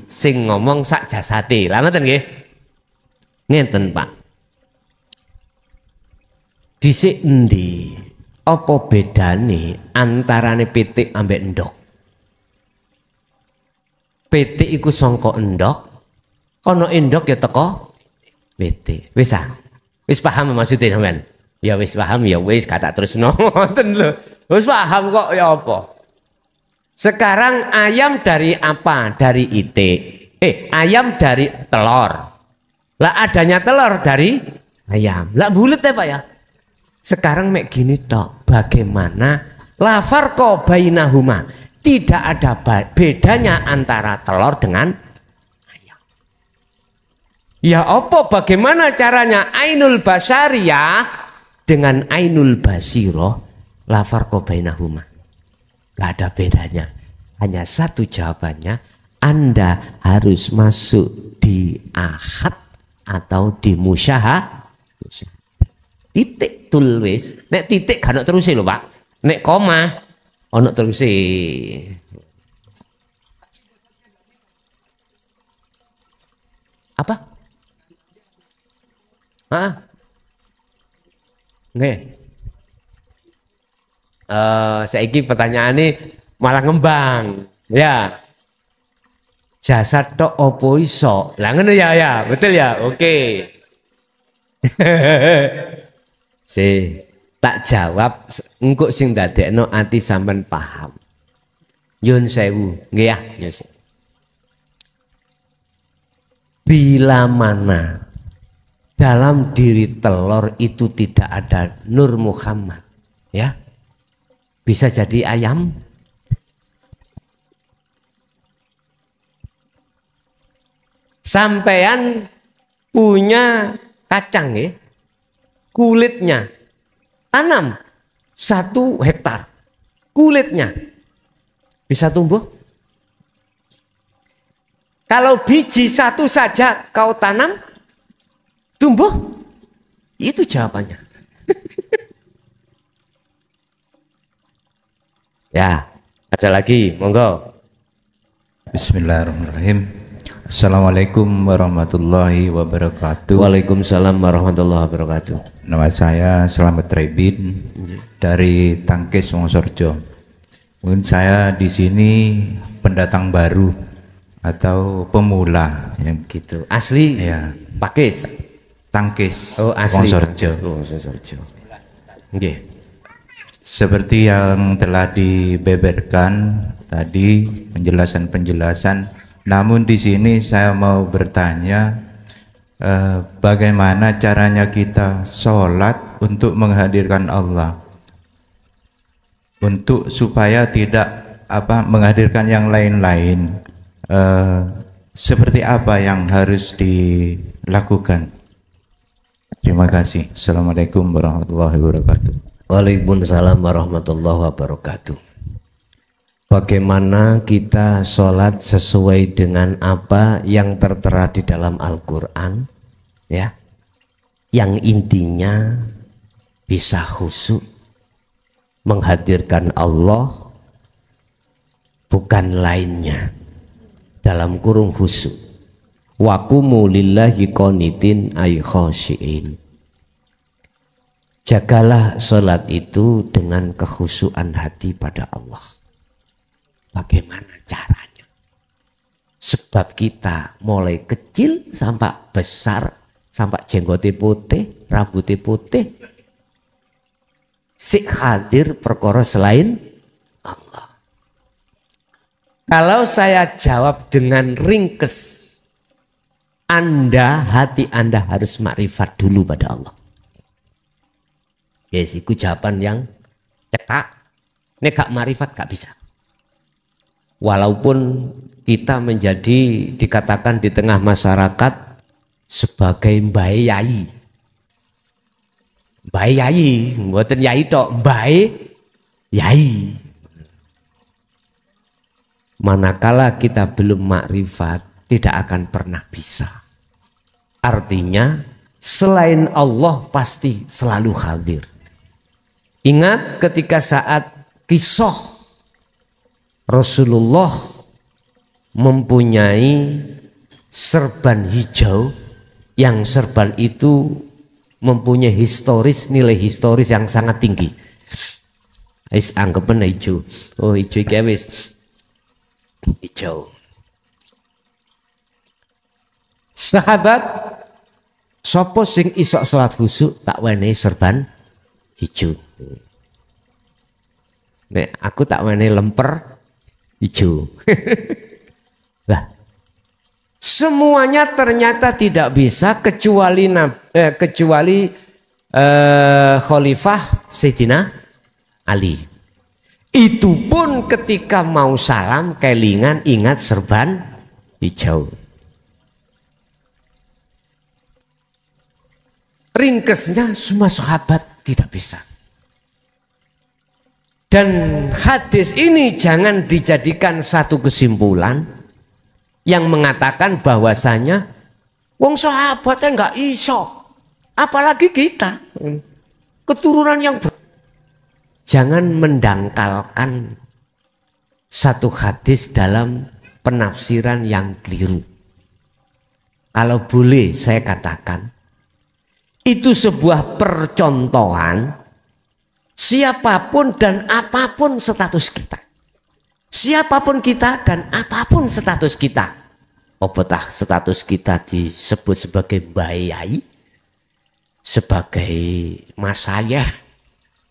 sing ngomong sak jasate. Lah ngoten nggih. Ngeten, Pak. Dhisik endi? Apa bedane antarane pitik ambek endok? Pitik iku sangka endok, ana endok ya teko pitik. Wis paham maksudnya sampean? Ya wis paham ya wis kata terus ngoten lho. Wis paham kok ya apa? Sekarang ayam dari apa? Dari itik. Ayam dari telur. Lah adanya telur dari ayam. Lah bulet ya Pak ya? Sekarang mek gini tok. Bagaimana la farqa bainahuma? Tidak ada bedanya antara telur dengan ayam. Ya apa bagaimana caranya ainul basyariyah dengan ainul basirah la farqa bainahuma? Gak ada bedanya. Hanya satu jawabannya, Anda harus masuk di ahad atau di musyahadah. Titik tulis. Nek titik gak ono terus lho Pak. Nek koma ono terus. Apa? Nggih. Saiki pertanyaane malah ngembang. Ya. Jasad tok opo iso? Lah ngono ya, betul ya. Oke. Tak jawab engko sing dadekno ati sampean paham. Nyun sewu, nggih ya, nyun sewu. Bila mana dalam diri telur itu tidak ada Nur Muhammad, ya. Bisa jadi ayam. Sampean punya kacang ya, kulitnya tanam 1 hektar, kulitnya bisa tumbuh. Kalau biji 1 saja kau tanam, tumbuh. Itu jawabannya. Ya, ada lagi, monggo. Bismillahirrahmanirrahim. Assalamualaikum warahmatullahi wabarakatuh. Waalaikumsalam warahmatullahi wabarakatuh. Nama saya Slamet Rebin dari Tangkis Wonosorejo. Mungkin saya di sini pendatang baru atau pemula yang Gitu. Asli ya, Pakis. Tangkis Oh, asli Wonosorejo. Wonosorejo. Nggih. Seperti yang telah dibeberkan tadi penjelasan-penjelasan, namun di sini saya mau bertanya bagaimana caranya kita sholat untuk menghadirkan Allah, untuk supaya tidak menghadirkan yang lain-lain. Seperti apa yang harus dilakukan? Terima kasih. Assalamualaikum warahmatullahi wabarakatuh. Waalaikumsalam warahmatullahi wabarakatuh. Bagaimana kita sholat sesuai dengan apa yang tertera di dalam Al-Quran, ya, yang intinya bisa khusyuk, menghadirkan Allah, bukan lainnya, dalam kurung khusyuk. Waqumu lillahi qanitin ay khashiin. Jagalah sholat itu dengan kekhusyukan hati pada Allah. Bagaimana caranya? Sebab kita mulai kecil sampai besar, sampai jenggotnya putih, rambutnya putih, sik hadir perkara selain Allah. Kalau saya jawab dengan ringkes, hati Anda harus makrifat dulu pada Allah. Yes, itu jawaban yang cetak. Nek gak makrifat gak bisa. Walaupun kita menjadi dikatakan di tengah masyarakat sebagai mbae yai. Mbae yai, mboten yai tok, mbae yai. Manakala kita belum makrifat, tidak akan pernah bisa. Artinya selain Allah pasti selalu hadir. Ingat ketika saat kisah Rasulullah mempunyai serban hijau, yang serban itu mempunyai nilai historis yang sangat tinggi. Wis anggapan hijau. Oh, hijau iki wis hijau. Sahabat, sapa sing isok salat khusyuk tak wenehi serban hijau. Nek aku tak wenehi lemper hijau. Lah, semuanya ternyata tidak bisa kecuali Khalifah Sayyidina Ali. Itu pun ketika mau salam kelingan ingat serban hijau. Ringkesnya semua sahabat tidak bisa. Dan hadis ini jangan dijadikan satu kesimpulan yang mengatakan bahwasanya wong sahabatnya nggak iso, apalagi kita keturunan yang jangan mendangkalkan satu hadis dalam penafsiran yang keliru. Kalau boleh saya katakan, itu sebuah percontohan. Siapapun dan apapun status kita, siapapun kita dan apapun status kita, apatah status kita disebut sebagai bayai, sebagai masayah,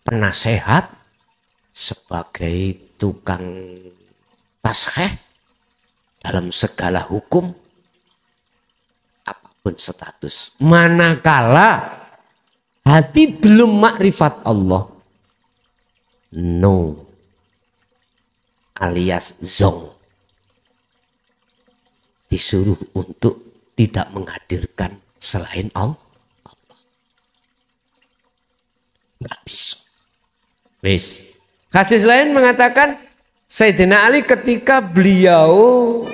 penasehat, sebagai tukang taskheh dalam segala hukum, apapun status, manakala hati belum makrifat Allah, no alias zong, disuruh untuk tidak menghadirkan selain Allah. Nggak bisa. Wis. Hadis lain mengatakan Sayyidina Ali ketika beliau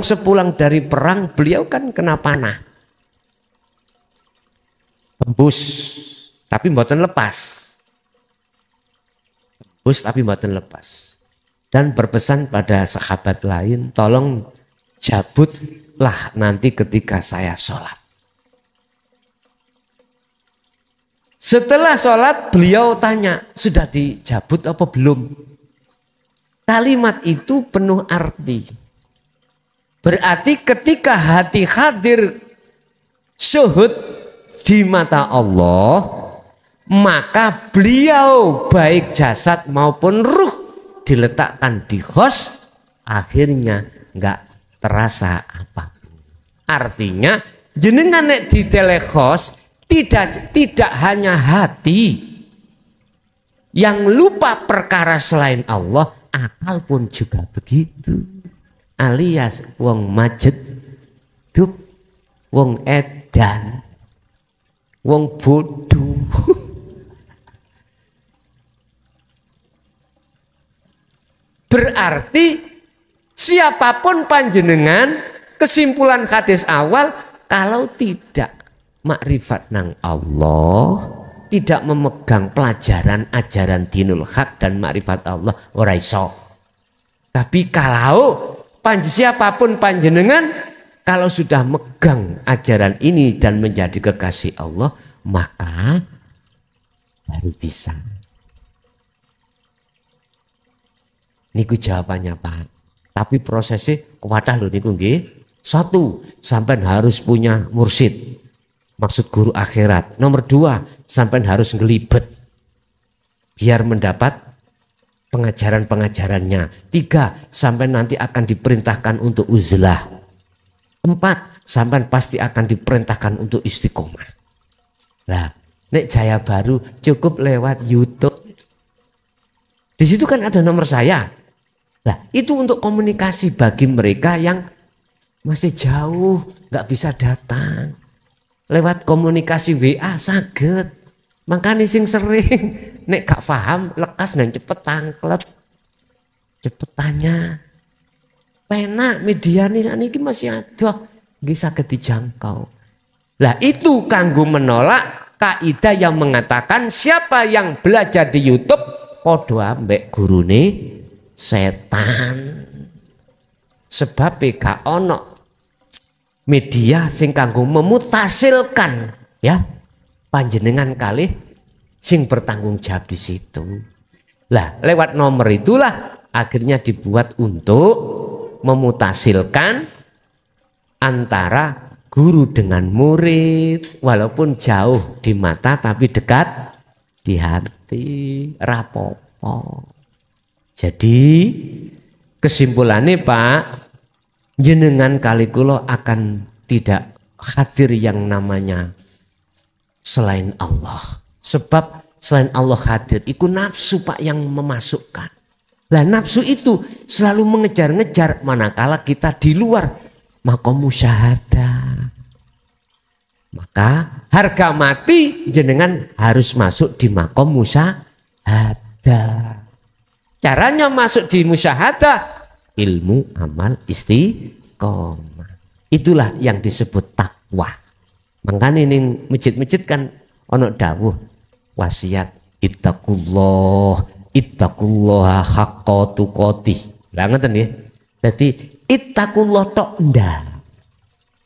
sepulang dari perang, beliau kan kena panah, tembus tapi mboten lepas. Tapi mboten lepas, dan berpesan pada sahabat lain, tolong jabut ikutlah nanti ketika saya sholat. Setelah sholat beliau tanya, sudah dijabut apa belum? Kalimat itu penuh arti. Berarti ketika hati hadir syuhud di mata Allah, maka beliau baik jasad maupun ruh diletakkan di khos, akhirnya nggak terasa apapun. Artinya jenengan nek di telekos tidak hanya hati yang lupa perkara selain Allah, akal pun juga begitu. Alias wong majet duk, wong edan, wong bodoh. Berarti siapapun panjenengan, kesimpulan hadis awal, kalau tidak makrifat nang Allah, tidak memegang pelajaran ajaran dinul haq dan makrifat Allah, ora iso. Tapi kalau siapapun panjenengan, kalau sudah megang ajaran ini dan menjadi kekasih Allah, maka baru bisa. Niku jawabannya Pak. Tapi prosesnya kuatah loh niku nggih. Satu, sampai harus punya mursyid. Maksud guru akhirat. Nomor dua, sampai harus ngelibet biar mendapat pengajaran-pengajarannya. Tiga, sampai nanti akan diperintahkan untuk uzlah. Empat, sampai pasti akan diperintahkan untuk istiqomah. Nah, nek Jaya Baru cukup lewat YouTube. Di situ kan ada nomor saya. Nah, itu untuk komunikasi bagi mereka yang masih jauh, nggak bisa datang. Lewat komunikasi WA saged. Makanya sing sering nek gak paham lekas dan cepet tangklet. Cepet tanya. Penak media niki masih ada, nggih saged dijangkau. Lah itu kanggo menolak kaidah yang mengatakan siapa yang belajar di YouTube padha ambek gurune setan. Sebab gak ono media sing kanggo memutasilkan ya panjenengan kalih sing bertanggung jawab di situ. Lah lewat nomor itulah akhirnya dibuat untuk memutasilkan antara guru dengan murid, walaupun jauh di mata tapi dekat di hati, rapopo. Jadi kesimpulannya Pak, jenengan kali kula akan tidak hadir yang namanya selain Allah. Sebab selain Allah hadir, itu nafsu Pak yang memasukkan. Lah nafsu itu selalu mengejar-ngejar manakala kita di luar makom musyahadah. Maka harga mati jenengan harus masuk di makom musyahadah. Caranya masuk di musyahadah, ilmu, amal, istiqomah. Itulah yang disebut takwa. Makanya ini masjid-masjid kan ono dawuh wasiat ittaqullaha haqqa tuqatih. Lah ngoten nggih. Dadi ittaqullah tok ndak.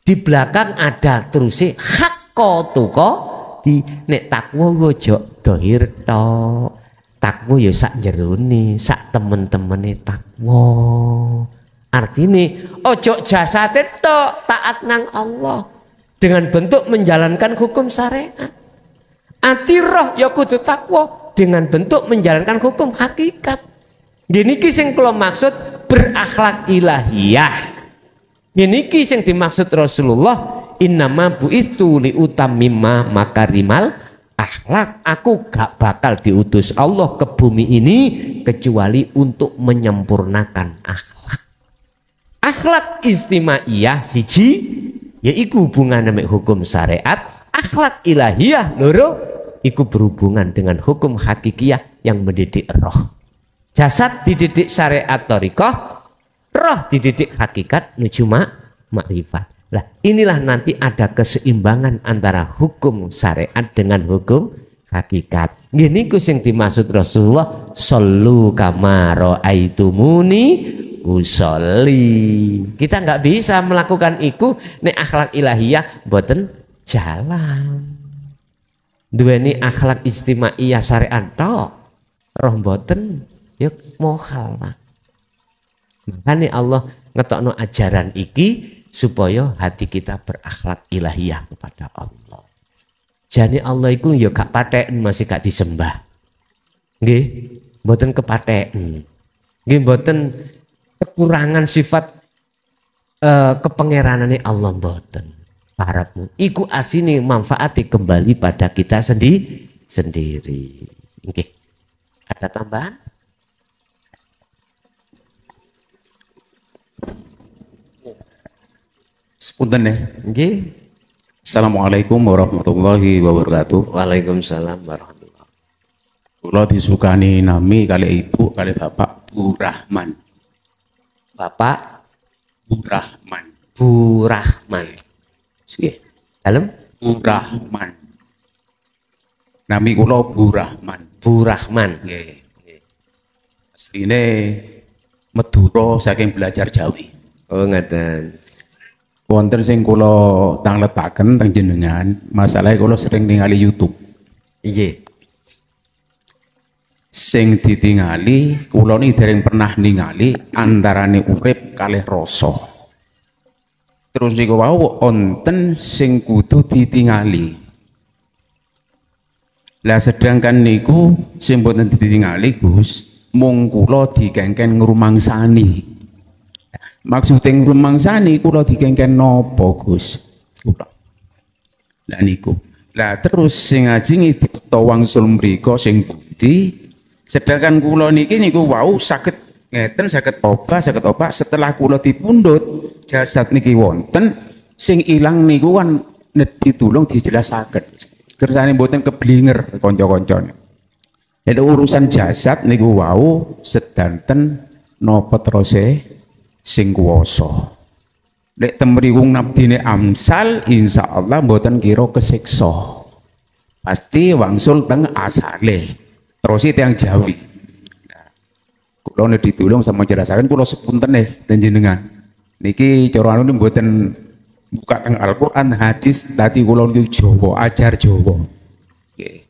Di belakang ada terusé haqqa tuqatih. Nek takwa ojo dohir tok. Takwa ya sak jerone, sak temen-temene takwa. Artinya ojo jasate tok taat nang Allah dengan bentuk menjalankan hukum syariat. Ati roh ya kudu takwa dengan bentuk menjalankan hukum hakikat. Gini ki sing kula maksud berakhlak ilahiyah. Gini ki sing dimaksud Rasulullah, innama bu'itsu li utammima makarimal akhlak. Aku gak bakal diutus Allah ke bumi ini kecuali untuk menyempurnakan akhlak. Akhlak istimaiyah siji yaiku hubungan mek hukum syariat. Akhlak ilahiyah loro iku berhubungan dengan hukum hakikiyah yang mendidik roh. Jasad dididik syariat thariqah, roh dididik hakikat nuju makrifat. Lah inilah nanti ada keseimbangan antara hukum syariat dengan hukum hakikat. Gini ku sing dimaksud Rasulullah, sallu kama raaitumuni usolli. Kita nggak bisa melakukan iku nek akhlak ilahiyah boten jalan. Duweni akhlak istimaiyah syariat tok, roh boten yuk mohal. Makanya Allah ngetokno ajaran iki supaya hati kita berakhlak ilahiyah kepada Allah. Jadi Allah iku ya gak paten masih gak disembah. Nggih, mboten kepaten. Nggih mboten kekurangan sifat kepengeranane Allah mboten. Harapmu iku asine manfaati kembali pada kita sendiri. Nggih. Ada tambahan? Sepunten ya. Nggih. Assalamualaikum warahmatullahi wabarakatuh. Waalaikumsalam warahmatullahi wabarakatuh. Kula disukani nami kali ibu kali bapak Bu Rahman. Bapak Bu Rahman. Bu Rahman. Nggih. Dalem Bu Rahman. Nami kula Bu Rahman. Bu Rahman. Nggih. Asline Madura saking belajar Jawi. Oh ngaten. Wonten sing kula tangletaken teng jenengan, masalahe kula sering ningali YouTube. Iya. Sing ditingali kula niki dereng pernah ningali antarane urip kalih rasa. Terus niku wau wonten sing kudu ditingali. Lah sedangkan niku sing mboten ditingali Gus, mung kula dikengken ngrumangsani. Maksudnya ngrumangsani kula dikengken napa Gus? Kula. Lah niku. Lah terus sing ajeng dipeta wangsul mriku sing budi, sedangkan kula niki niku wau saged ngeten saged obah setelah kula dipundhut jasad niki wonten sing ilang niku kan ditulung dijelasaken. Kersane mboten keblinger kanca-kancane. Nek urusan jasad niku wau sedanten napa terose sing kuwasa. Nek temriku nabdine Amsal insyaallah mboten kira kesiksa. Pasti wangsul teng asale. Terus yang Jawi. Kula nek ditulung sama jelasaken kula sepunten dan jenengan. Niki cara anu mboten buka teng Al-Qur'an hadis dadi kula niki Jawa, ajar Jawa. Nggih.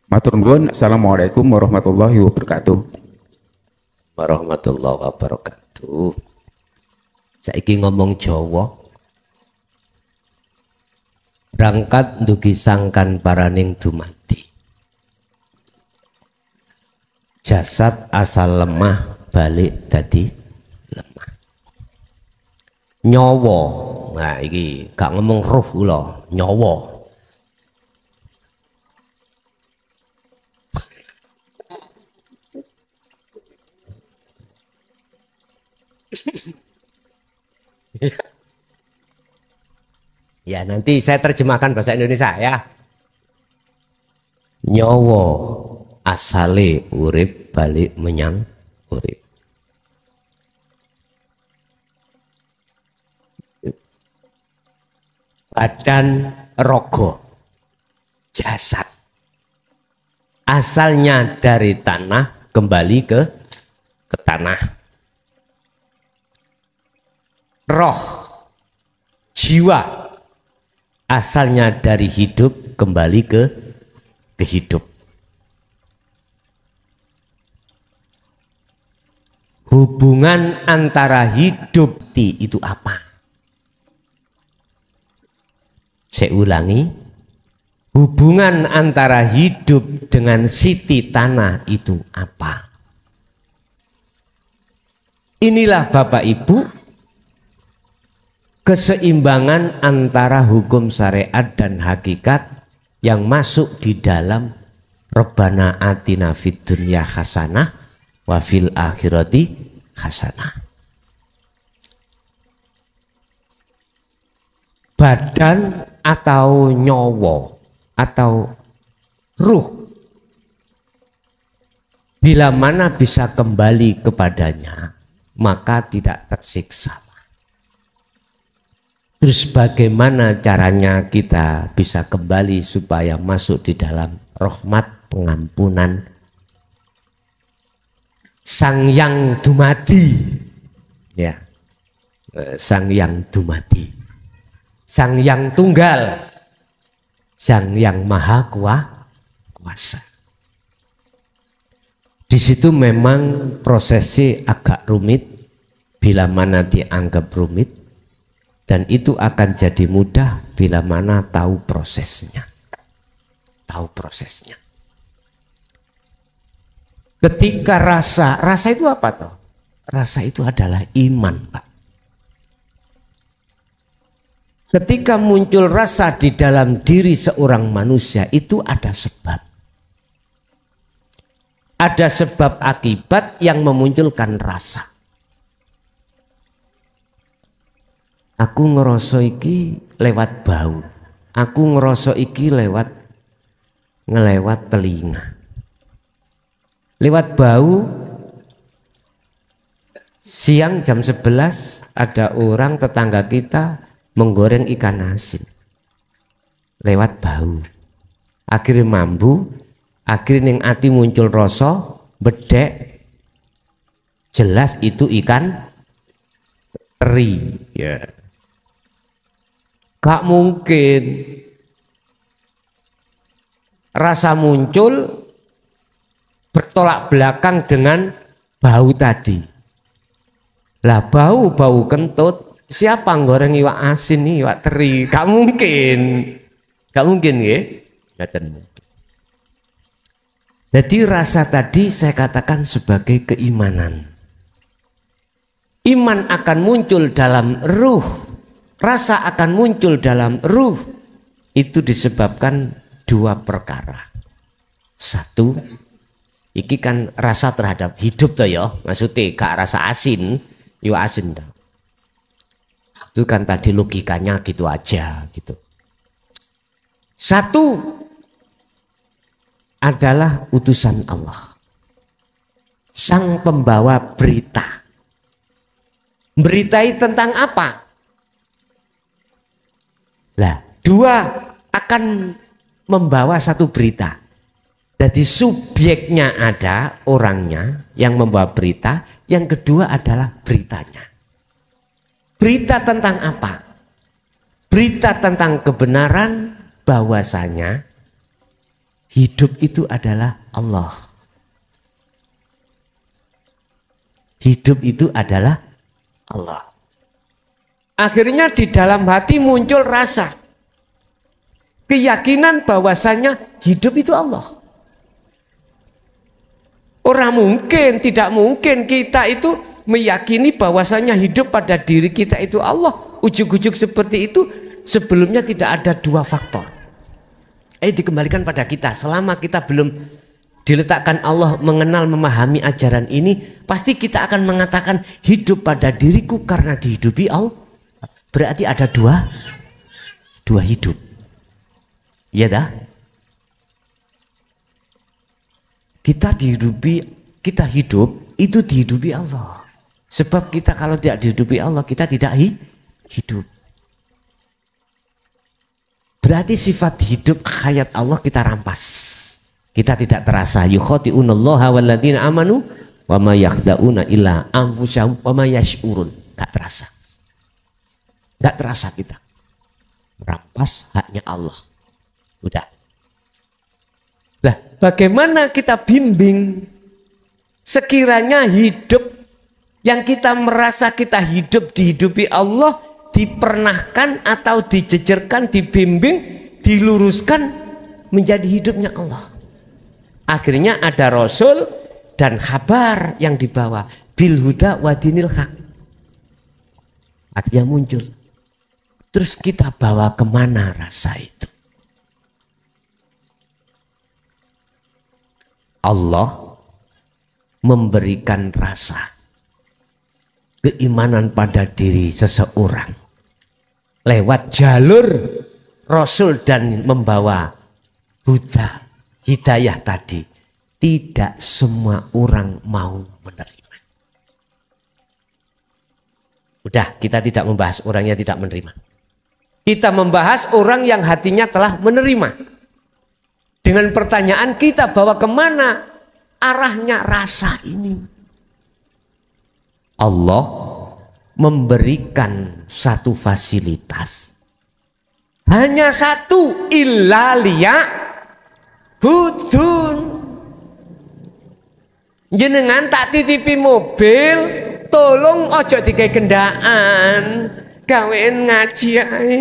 Matur nuwun. Assalamualaikum warahmatullahi wabarakatuh. Warahmatullahi wabarakatuh. Saiki ngomong Jawa. Berangkat ndugi sangkan paraning dumadi. Jasad asal lemah balik dadi lemah. Nyawa. Nah iki gak ngomong ruh kula, nyawa. Ya nanti saya terjemahkan bahasa Indonesia ya. Nyawa asale urip balik menyang urip. Badan rogo jasad asalnya dari tanah kembali ke tanah. Roh jiwa asalnya dari hidup kembali ke hidup. Hubungan antara hidup itu apa? Saya ulangi, hubungan antara hidup dengan siti tanah itu apa? Inilah Bapak Ibu keseimbangan antara hukum syariat dan hakikat yang masuk di dalam Rabbana atina fid dunya hasanah wa fil akhirati hasanah. Badan atau nyawa atau ruh bila mana bisa kembali kepadanya maka tidak tersiksa. Terus bagaimana caranya kita bisa kembali supaya masuk di dalam rahmat pengampunan Sang Yang Dumadi Ya. Sang Yang Dumadi. Sang Yang Tunggal. Sang Yang Maha Kuasa. Di situ memang prosesnya agak rumit bila mana dianggap rumit, dan itu akan jadi mudah bila mana tahu prosesnya. Tahu prosesnya. Ketika rasa itu apa toh? Rasa itu adalah iman, Pak. Ketika muncul rasa di dalam diri seorang manusia itu ada sebab. Ada sebab akibat yang memunculkan rasa. Aku ngerasa iki lewat bau. Aku ngerasa iki ngelewat telinga. Lewat bau, siang jam 11 ada orang tetangga kita menggoreng ikan asin. Lewat bau. Akhirnya mambu, akhirnya ning ati muncul rasa, bedek. Jelas itu ikan teri. Ya. Gak mungkin rasa muncul bertolak belakang dengan bau tadi. Lah bau kentut, siapa goreng iwak asin nih, iwak teri? Gak mungkin ya. Jadi rasa tadi saya katakan sebagai keimanan. Iman akan muncul dalam ruh, rasa akan muncul dalam ruh. Itu disebabkan dua perkara. Satu, iki kan rasa terhadap hidup toh ya, maksudnya gak rasa asin, yo asin dah. Itu kan tadi logikanya gitu aja gitu. Satu adalah utusan Allah, sang pembawa berita. Beritai tentang apa? Lah, dua akan membawa satu berita. Jadi subjeknya ada, orangnya yang membawa berita, yang kedua adalah beritanya. Berita tentang apa? Berita tentang kebenaran bahwasanya hidup itu adalah Allah. Hidup itu adalah Allah. Akhirnya di dalam hati muncul rasa keyakinan bahwasanya hidup itu Allah. Tidak mungkin kita itu meyakini bahwasanya hidup pada diri kita itu Allah. Ujuk-ujuk seperti itu sebelumnya tidak ada dua faktor. Dikembalikan pada kita. Selama kita belum diletakkan Allah mengenal memahami ajaran ini, pasti kita akan mengatakan hidup pada diriku karena dihidupi Allah. Berarti ada dua hidup. Iya dah. Kita hidup itu dihidupi Allah. Sebab kita kalau tidak dihidupi Allah, kita tidak hidup. Berarti sifat hidup hayat Allah kita rampas. Kita tidak terasa. Yukhati'unallaha walladzina amanu wa ma yakhda'una illa anfusahum wa ma yash'urun. Gak terasa. Gak terasa kita. Merampas haknya Allah. Udah. Lah, bagaimana kita bimbing sekiranya hidup yang kita merasa kita hidup dihidupi Allah, dipernahkan atau dijejerkan, dibimbing, diluruskan menjadi hidupnya Allah. Akhirnya ada Rasul dan kabar yang dibawa bil huda wa dinil haq. Akhirnya muncul. Terus kita bawa kemana rasa itu? Allah memberikan rasa keimanan pada diri seseorang lewat jalur Rasul dan membawa huda, hidayah tadi. Tidak semua orang mau menerima. Udah, kita tidak membahas orang yang tidak menerima. Kita membahas orang yang hatinya telah menerima. Dengan pertanyaan kita bawa kemana arahnya rasa ini. Allah memberikan satu fasilitas. Hanya satu, ilalia budun. Jenengan tak titipi mobil, tolong ojo dikai gendaan, gawean ngaji ae.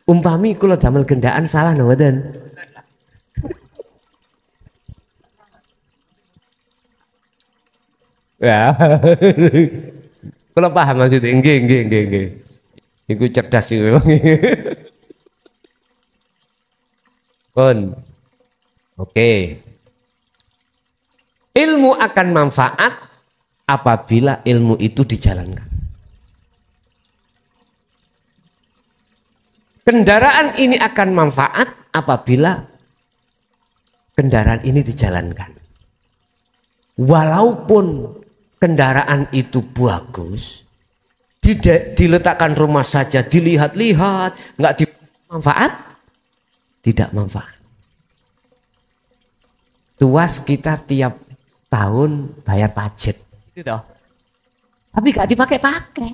Umpami kula damel gendaan salah mboten? Ya. Kula paham maksudnya. Nggih. Iku cerdas iku. Pun. Oke. Ilmu akan manfaat apabila ilmu itu dijalankan. Kendaraan ini akan manfaat apabila kendaraan ini dijalankan. Walaupun kendaraan itu bagus, diletakkan rumah saja, dilihat-lihat, nggak dimanfaat, tidak manfaat. Tuas kita tiap tahun bayar pajak, gitu toh. Tapi nggak dipakai-pakai,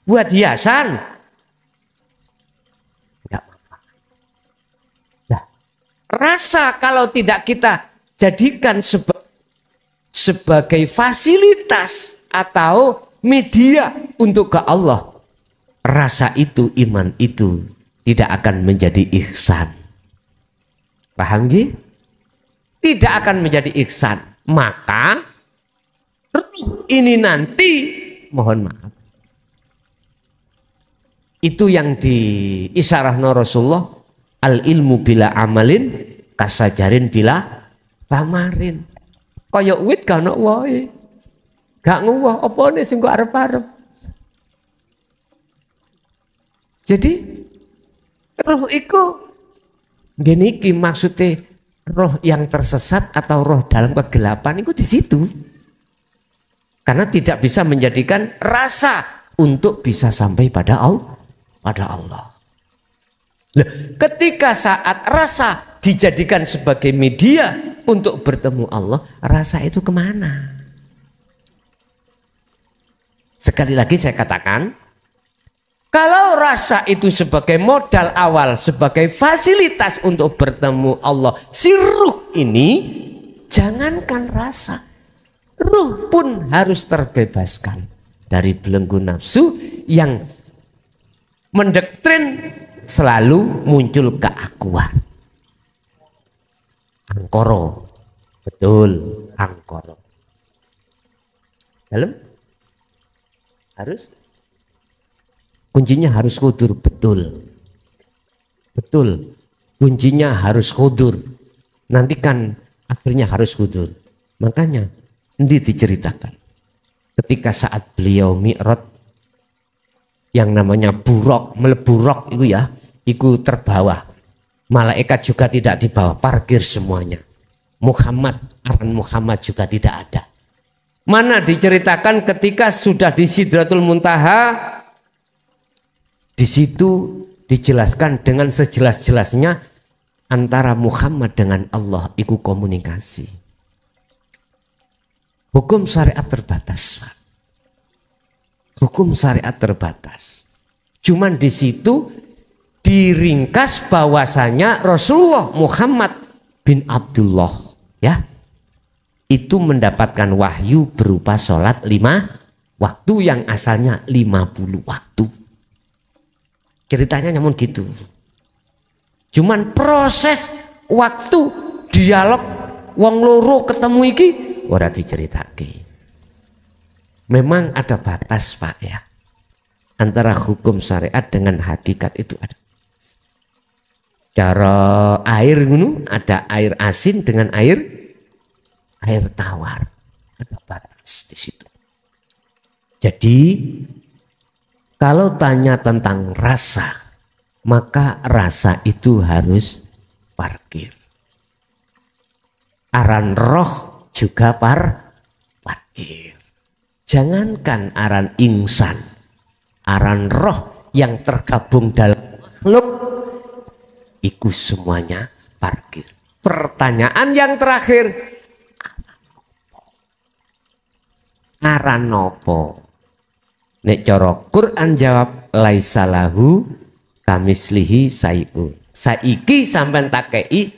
buat hiasan, nggak manfaat. Nah, rasa kalau tidak kita jadikan sebagai fasilitas atau media untuk ke Allah, rasa itu, iman itu tidak akan menjadi ihsan. Paham gak? Tidak akan menjadi ihsan. Maka ini nanti, mohon maaf, itu yang diisyarahna Rasulullah, al ilmu bila amalin kasajarin bila tamarin. Kaya wit gak ono wae. Gak nguwah opone sing kok arep-arep. Jadi roh iku ngene iki maksudnya, roh yang tersesat atau roh dalam kegelapan itu di situ. Karena tidak bisa menjadikan rasa untuk bisa sampai pada Allah. Nah, ketika saat rasa dijadikan sebagai media untuk bertemu Allah, rasa itu kemana? Sekali lagi saya katakan, kalau rasa itu sebagai modal awal, sebagai fasilitas untuk bertemu Allah, si ruh ini, jangankan rasa, ruh pun harus terbebaskan dari belenggu nafsu yang mendoktrin selalu muncul keakuan. Angkoro, betul, angkoro. Dalam harus kuncinya harus khudur, betul, kuncinya harus khudur. Nanti kan akhirnya harus khudur. Makanya ini diceritakan ketika saat beliau mi'raj, yang namanya buruk, meleburok itu ya, itu terbawa. Malaikat juga tidak dibawa, parkir semuanya. Aran Muhammad juga tidak ada. Mana diceritakan ketika sudah di Sidratul Muntaha, di situ dijelaskan dengan sejelas-jelasnya antara Muhammad dengan Allah itu komunikasi. Hukum syariat terbatas, Pak. Hukum syariat terbatas. Cuman di situ diringkas bahwasanya Rasulullah Muhammad bin Abdullah, ya, itu mendapatkan wahyu berupa sholat 5 waktu yang asalnya 50 waktu. Ceritanya namun gitu. Cuman proses waktu dialog wong loro ketemu iki ora diceritake. Memang ada batas, Pak, ya. Antara hukum syariat dengan hakikat itu ada. Cara air ngono, ada air asin dengan air tawar. Ada batas di situ. Jadi kalau tanya tentang rasa, maka rasa itu harus parkir. Aran roh juga parkir. Jangankan aran insan, aran roh yang tergabung dalam makhluk, itu semuanya parkir. Pertanyaan yang terakhir, aran nopo? Nek cara Quran jawab laisa lahu kamislihi sayun. Saiki sampean takei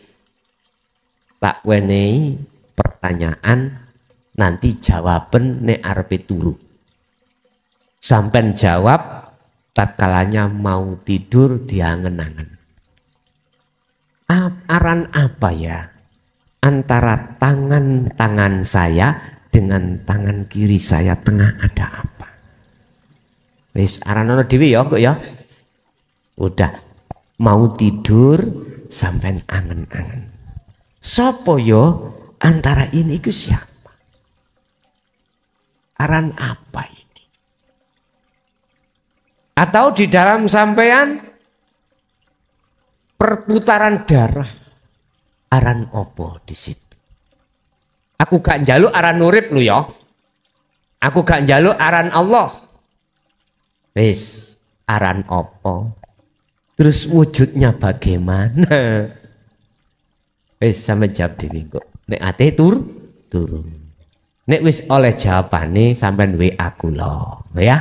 tak wenehi pertanyaan nanti jawaban nek arepe turu. Sampean jawab tatkalanya mau tidur diangen-angen. Aran apa ya antara tangan saya dengan tangan kiri saya tengah ada apa? Wis aran ono dhewe ya kok ya. Udah mau tidur sampean angen-angen. Sopo yo antara ini ku siapa? Aran apa ini? Atau di dalam sampean perputaran darah aran opo di situ? Aku gak njaluk aran urip lu ya. Aku gak njaluk aran Allah. Wis aran opo? Terus wujudnya bagaimana? Wis sampe jawab dhewe kok. Nek ate turun. Nek wis oleh jawabane sampean WA kula, ya.